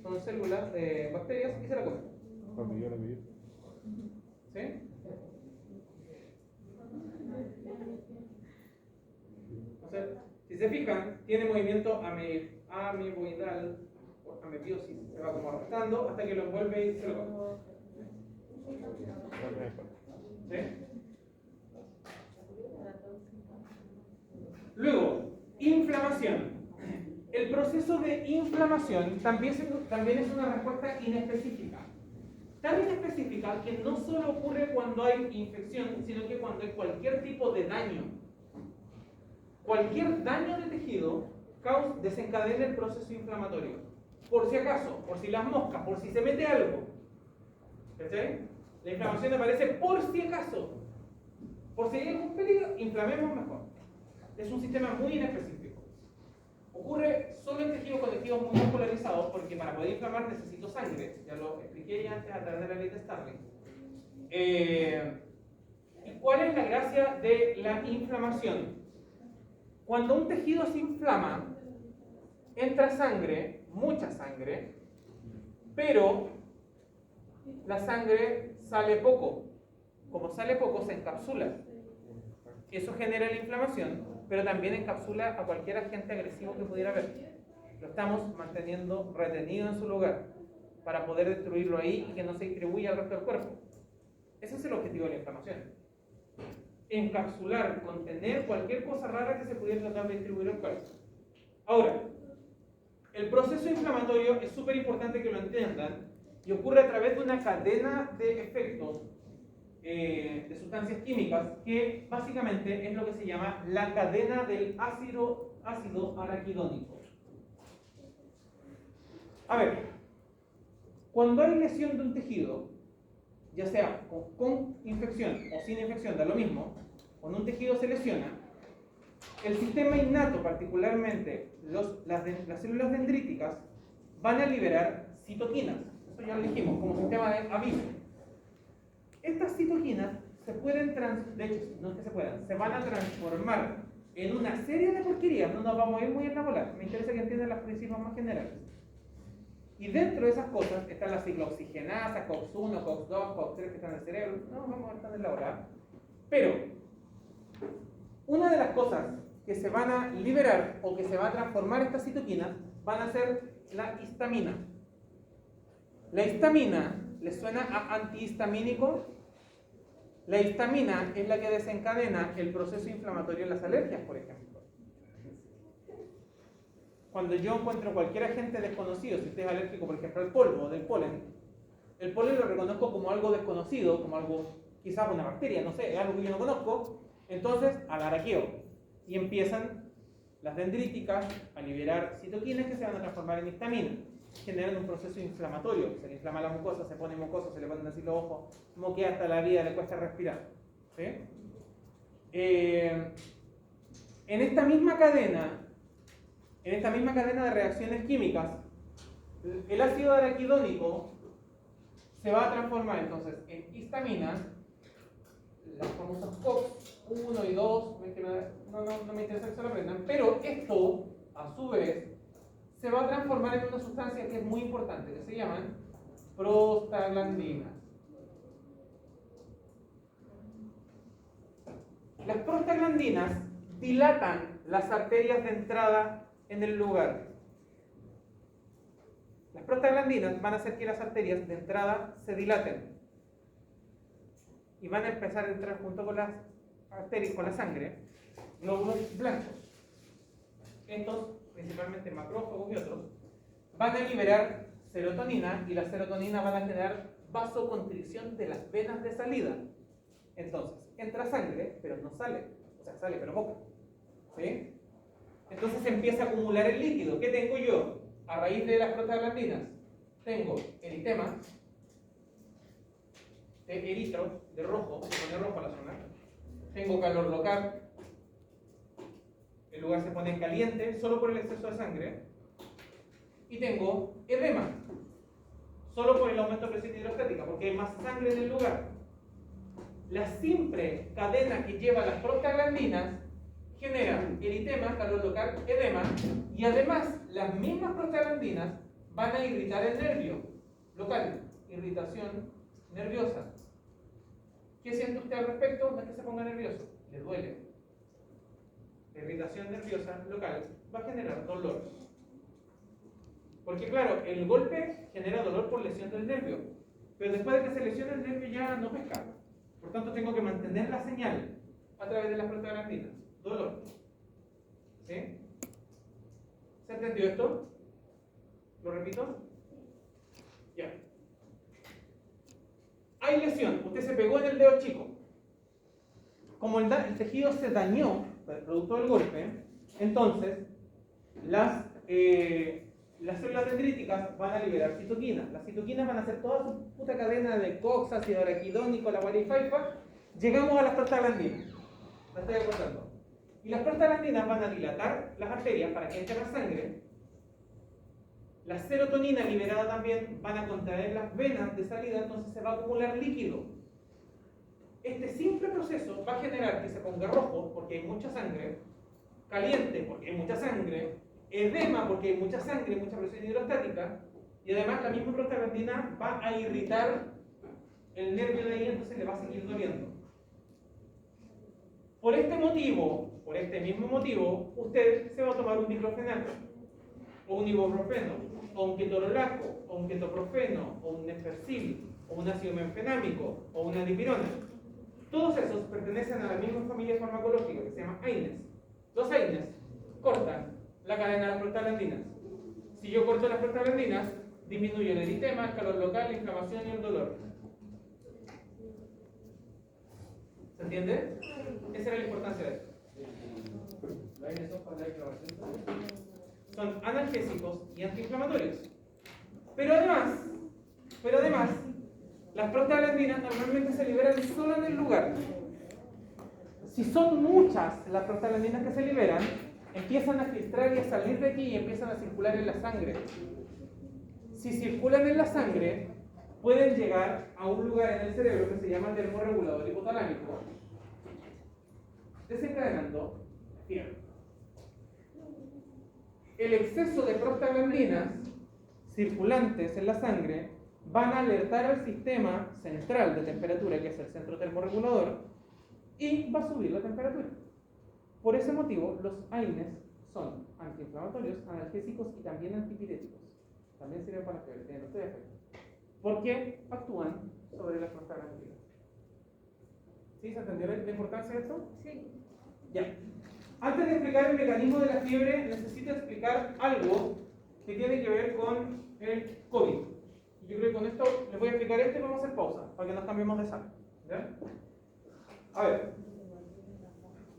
Son células de bacterias y se la comen. ¿Sí? Entonces, si se fijan, tiene movimiento amiboidal, o amebiosis, se va como arrastrando hasta que lo envuelve y se lo come. ¿Sí? Luego, inflamación. El proceso de inflamación también es una respuesta inespecífica. Tan inespecífica que no solo ocurre cuando hay infección, sino que cuando hay cualquier tipo de daño. Cualquier daño de tejido desencadena el proceso inflamatorio. Por si acaso, por si las moscas, por si se mete algo. ¿Cachai? La inflamación aparece por si acaso. Por si hay algún peligro, inflamemos mejor. Es un sistema muy inespecífico. Ocurre solo en tejidos conectivos muy polarizados, porque para poder inflamar necesito sangre. Ya lo expliqué ya antes a través de la ley de Starling. ¿Y cuál es la gracia de la inflamación? Cuando un tejido se inflama, entra sangre, mucha sangre, pero la sangre sale poco. Como sale poco, se encapsula. Eso genera la inflamación, pero también encapsula a cualquier agente agresivo que pudiera haber. Lo estamos manteniendo retenido en su lugar para poder destruirlo ahí y que no se distribuya al resto del cuerpo. Ese es el objetivo de la inflamación. Encapsular, contener cualquier cosa rara que se pudiera tratar de distribuir al cuerpo. Ahora, el proceso inflamatorio es súper importante que lo entiendan y ocurre a través de una cadena de efectos de sustancias químicas que básicamente es lo que se llama la cadena del ácido araquidónico. A ver, cuando hay lesión de un tejido, ya sea con infección o sin infección, da lo mismo, cuando un tejido se lesiona, el sistema innato, particularmente las células dendríticas, van a liberar citoquinas. Eso ya lo dijimos, como sistema de aviso. Estas citoquinas se pueden, de hecho, no es que se puedan, se van a transformar en una serie de porquerías. No nos vamos a ir muy en la bola. Me interesa que entiendan los principios más generales. Y dentro de esas cosas están las ciclooxigenasas, COX-1, COX-2, COX-3 que están en el cerebro. No, vamos a estar en la hora. Pero, una de las cosas que se van a liberar o que se va a transformar estas citoquinas van a ser la histamina. La histamina, ¿les suena a antihistamínico? La histamina es la que desencadena el proceso inflamatorio en las alergias, por ejemplo. Cuando yo encuentro cualquier agente desconocido, si usted es alérgico, por ejemplo, al polvo o del polen, el polen lo reconozco como algo desconocido, como algo, quizás una bacteria, no sé, es algo que yo no conozco, entonces alaraqueo. Y empiezan las dendríticas a liberar citoquinas que se van a transformar en histamina, generando un proceso inflamatorio. Se le inflama la mucosa, se pone mucosa, se le ponen así los ojos, moquea hasta la vida, le cuesta respirar. ¿Sí? En esta misma cadena de reacciones químicas, el ácido araquidónico se va a transformar entonces en histamina, las famosas COX 1 y 2, no me interesa que se lo aprendan, pero esto, a su vez, se va a transformar en una sustancia que es muy importante, que se llaman prostaglandinas. Las prostaglandinas dilatan las arterias de entrada en el lugar. Las prostaglandinas van a hacer que las arterias de entrada se dilaten y van a empezar a entrar junto con las arterias, con la sangre, glóbulos blancos. Estos, principalmente macrófagos y otros, van a liberar serotonina y la serotonina van a generar vasoconstricción de las venas de salida. Entonces, entra sangre, pero no sale. O sea, sale, pero poco. ¿Sí? Entonces se empieza a acumular el líquido. ¿Qué tengo yo? A raíz de las prostaglandinas, tengo eritema, de eritro, de rojo, se pone rojo la zona. Tengo calor local, el lugar se pone caliente solo por el exceso de sangre. y tengo edema. Solo por el aumento de presión hidrostática, porque hay más sangre en el lugar. La simple cadena que lleva las prostaglandinas genera eritema, calor local, edema, y además las mismas prostaglandinas van a irritar el nervio local, irritación nerviosa. ¿Qué siente usted al respecto? No es que se ponga nervioso, le duele. La irritación nerviosa local va a generar dolor. Porque claro, el golpe genera dolor por lesión del nervio, pero después de que se lesiona el nervio ya no pesca. Por tanto, tengo que mantener la señal a través de las prostaglandinas. Dolor. ¿Sí? ¿Se entendió esto? ¿Lo repito? Ya. Hay lesión. Usted se pegó en el dedo chico. Como el tejido se dañó, producto del golpe, entonces las células dendríticas van a liberar citoquinas. Las citoquinas van a hacer toda su puta cadena de COX, ácido araquidónico, la guarifaifa. Llegamos a las prostaglandinas. La estoy acordando. Y las prostaglandinas van a dilatar las arterias para que entre más sangre. La serotonina liberada también van a contraer las venas de salida, entonces se va a acumular líquido. Este simple proceso va a generar que se ponga rojo porque hay mucha sangre, caliente porque hay mucha sangre, edema porque hay mucha sangre, mucha presión hidrostática, y además la misma prostaglandina va a irritar el nervio de ahí, entonces le va a seguir doliendo. Por este motivo, por este mismo motivo, usted se va a tomar un diclofenaco, o un ibuprofeno, o un ketorolaco, o un ketoprofeno, o un nefercil, o un ácido menfenámico, o una dipirona. Todos esos pertenecen a la misma familia farmacológica que se llama AINES. Los AINES cortan la cadena de las prostaglandinas. Si yo corto las prostaglandinas, disminuye el eritema, el calor local, la inflamación y el dolor. ¿Se entiende? Esa era la importancia de esto. ¿Los AINES son para la inflamación? Son analgésicos y antiinflamatorios. Pero además, las prostaglandinas normalmente se liberan solo en el lugar. Si son muchas las prostaglandinas que se liberan, empiezan a filtrar y a salir de aquí y empiezan a circular en la sangre. Si circulan en la sangre, pueden llegar a un lugar en el cerebro que se llama termorregulador hipotalámico, desencadenando fiebre. El exceso de prostaglandinas circulantes en la sangre van a alertar al sistema central de temperatura, que es el centro termorregulador, y va a subir la temperatura. Por ese motivo, los AINES son antiinflamatorios, analgésicos y también antipiréticos. También sirven para la fiebre, tienen los tres efectos. Porque actúan sobre las prostaglandinas. ¿Sí? ¿Se entendió la importancia de esto? Sí. Ya. Antes de explicar el mecanismo de la fiebre, necesito explicar algo que tiene que ver con el COVID. Yo creo que con esto les voy a explicar esto y vamos a hacer pausa para que nos cambiemos de sala. ¿Ya? A ver.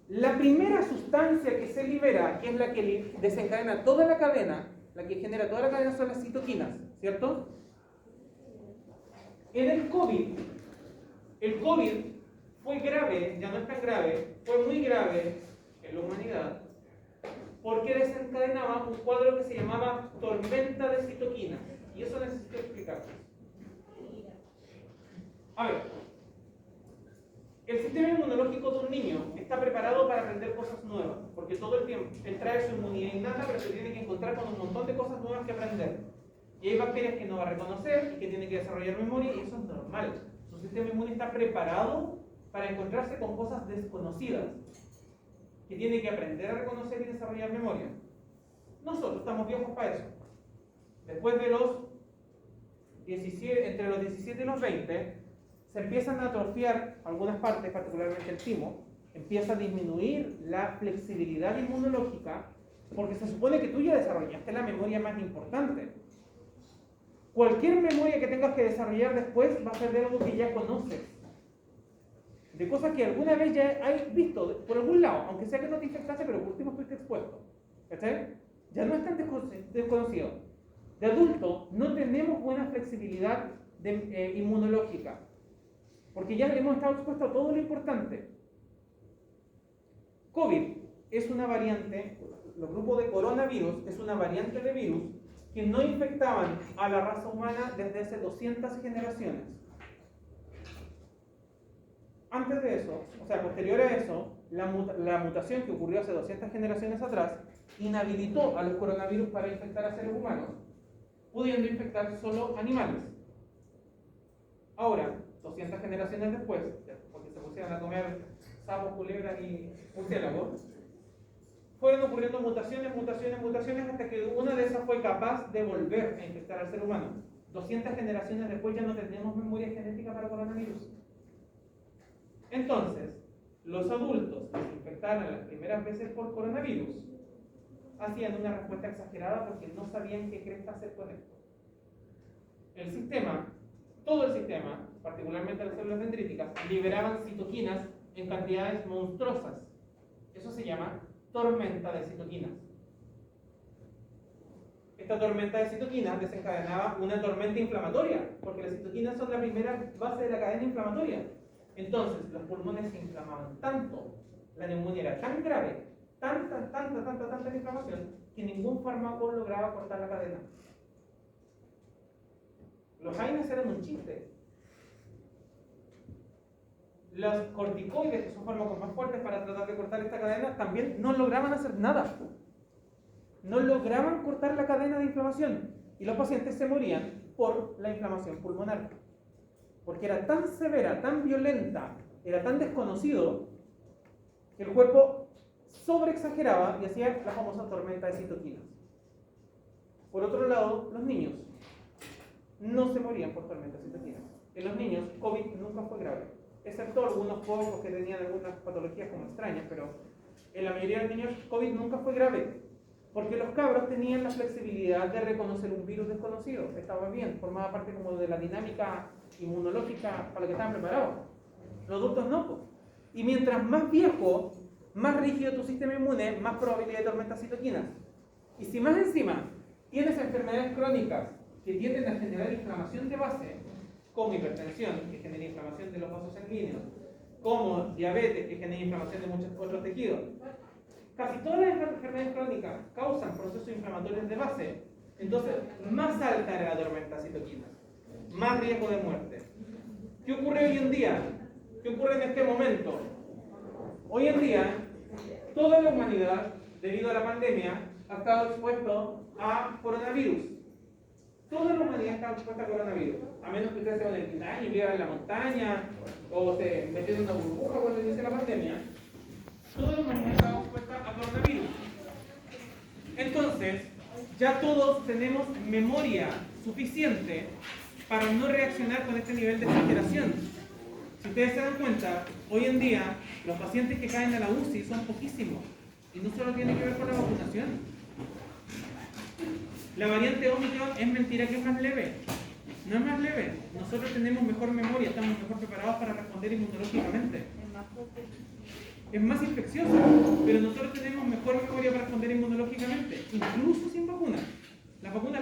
La primera sustancia que se libera, que es la que desencadena toda la cadena, la que genera toda la cadena, son las citoquinas, ¿cierto? En el COVID fue grave, ya no es tan grave, fue muy grave en la humanidad, porque desencadenaba un cuadro que se llamaba tormenta de citoquinas. Y eso necesito explicarles. A ver, el sistema inmunológico de un niño está preparado para aprender cosas nuevas, porque todo el tiempo él trae su inmunidad innata, pero se tiene que encontrar con un montón de cosas nuevas que aprender. Y hay bacterias que no va a reconocer y que tiene que desarrollar memoria, y eso es normal. Su sistema inmune está preparado para encontrarse con cosas desconocidas, que tiene que aprender a reconocer y desarrollar memoria. Nosotros estamos viejos para eso. Después de entre los 17 y los 20, se empiezan a atrofiar algunas partes, particularmente el timo, empieza a disminuir la flexibilidad inmunológica, porque se supone que tú ya desarrollaste la memoria más importante. Cualquier memoria que tengas que desarrollar después va a ser de algo que ya conoces, de cosas que alguna vez ya has visto por algún lado, aunque sea que no te infectaste, pero por último fuiste expuesto. ¿Cachai? Ya no es tan desconocido. De adulto no tenemos buena flexibilidad inmunológica, porque ya hemos estado expuestos a todo lo importante. COVID es una variante, los grupos de coronavirus es una variante de virus que no infectaban a la raza humana desde hace 200 generaciones. Antes de eso, o sea, posterior a eso, la mutación que ocurrió hace 200 generaciones atrás inhabilitó a los coronavirus para infectar a seres humanos, pudiendo infectar solo animales. Ahora, 200 generaciones después, porque se pusieron a comer sapos, culebras y murciélagos, fueron ocurriendo mutaciones, hasta que una de esas fue capaz de volver a infectar al ser humano. 200 generaciones después ya no tenemos memoria genética para coronavirus. Entonces, los adultos que se infectaron las primeras veces por coronavirus hacían una respuesta exagerada porque no sabían qué cresta hacer con esto. El sistema, todo el sistema, particularmente las células dendríticas, liberaban citoquinas en cantidades monstruosas. Eso se llama tormenta de citoquinas. Esta tormenta de citoquinas desencadenaba una tormenta inflamatoria, porque las citoquinas son la primera base de la cadena inflamatoria. Entonces, los pulmones se inflamaban tanto, la neumonía era tan grave, tanta inflamación, que ningún fármaco lograba cortar la cadena. Los AINES eran un chiste. Los corticoides, que son fármacos más fuertes para tratar de cortar esta cadena, también no lograban hacer nada. No lograban cortar la cadena de inflamación. Y los pacientes se morían por la inflamación pulmonar. Porque era tan severa, tan violenta, era tan desconocido, que el cuerpo sobreexageraba y hacía la famosa tormenta de citoquinas. Por otro lado, los niños no se morían por tormenta de citoquinas. En los niños, COVID nunca fue grave, excepto algunos pocos que tenían algunas patologías como extrañas, pero en la mayoría de los niños, COVID nunca fue grave, porque los cabros tenían la flexibilidad de reconocer un virus desconocido, estaba bien, formaba parte como de la dinámica inmunológica para la que estaban preparados. Los adultos no, pues. Y mientras más viejo, más rígido tu sistema inmune, más probabilidad de tormenta de citoquinas. Y si más encima tienes enfermedades crónicas que tienden a generar inflamación de base, como hipertensión, que genera inflamación de los vasos sanguíneos, como diabetes, que genera inflamación de muchos otros tejidos, casi todas las enfermedades crónicas causan procesos inflamatorios de base. Entonces, más alta era la tormenta de citoquinas, más riesgo de muerte. ¿Qué ocurre hoy en día? ¿Qué ocurre en este momento? Hoy en día, toda la humanidad, debido a la pandemia, ha estado expuesto a coronavirus. Toda la humanidad está expuesta a coronavirus. A menos que ustedes se vayan del año y vivan en la montaña, o se metieron en una burbuja cuando inicia la pandemia. Toda la humanidad está expuesta a coronavirus. Entonces, ya todos tenemos memoria suficiente para no reaccionar con este nivel de exageración. Si ustedes se dan cuenta, hoy en día los pacientes que caen a la UCI son poquísimos. Y no solo tiene que ver con la vacunación. La variante Omicron es mentira que es más leve. No es más leve. Nosotros tenemos mejor memoria, estamos mejor preparados para responder inmunológicamente. Es más infeccioso, pero nosotros tenemos mejor memoria para responder inmunológicamente, incluso sin vacuna. Las vacunas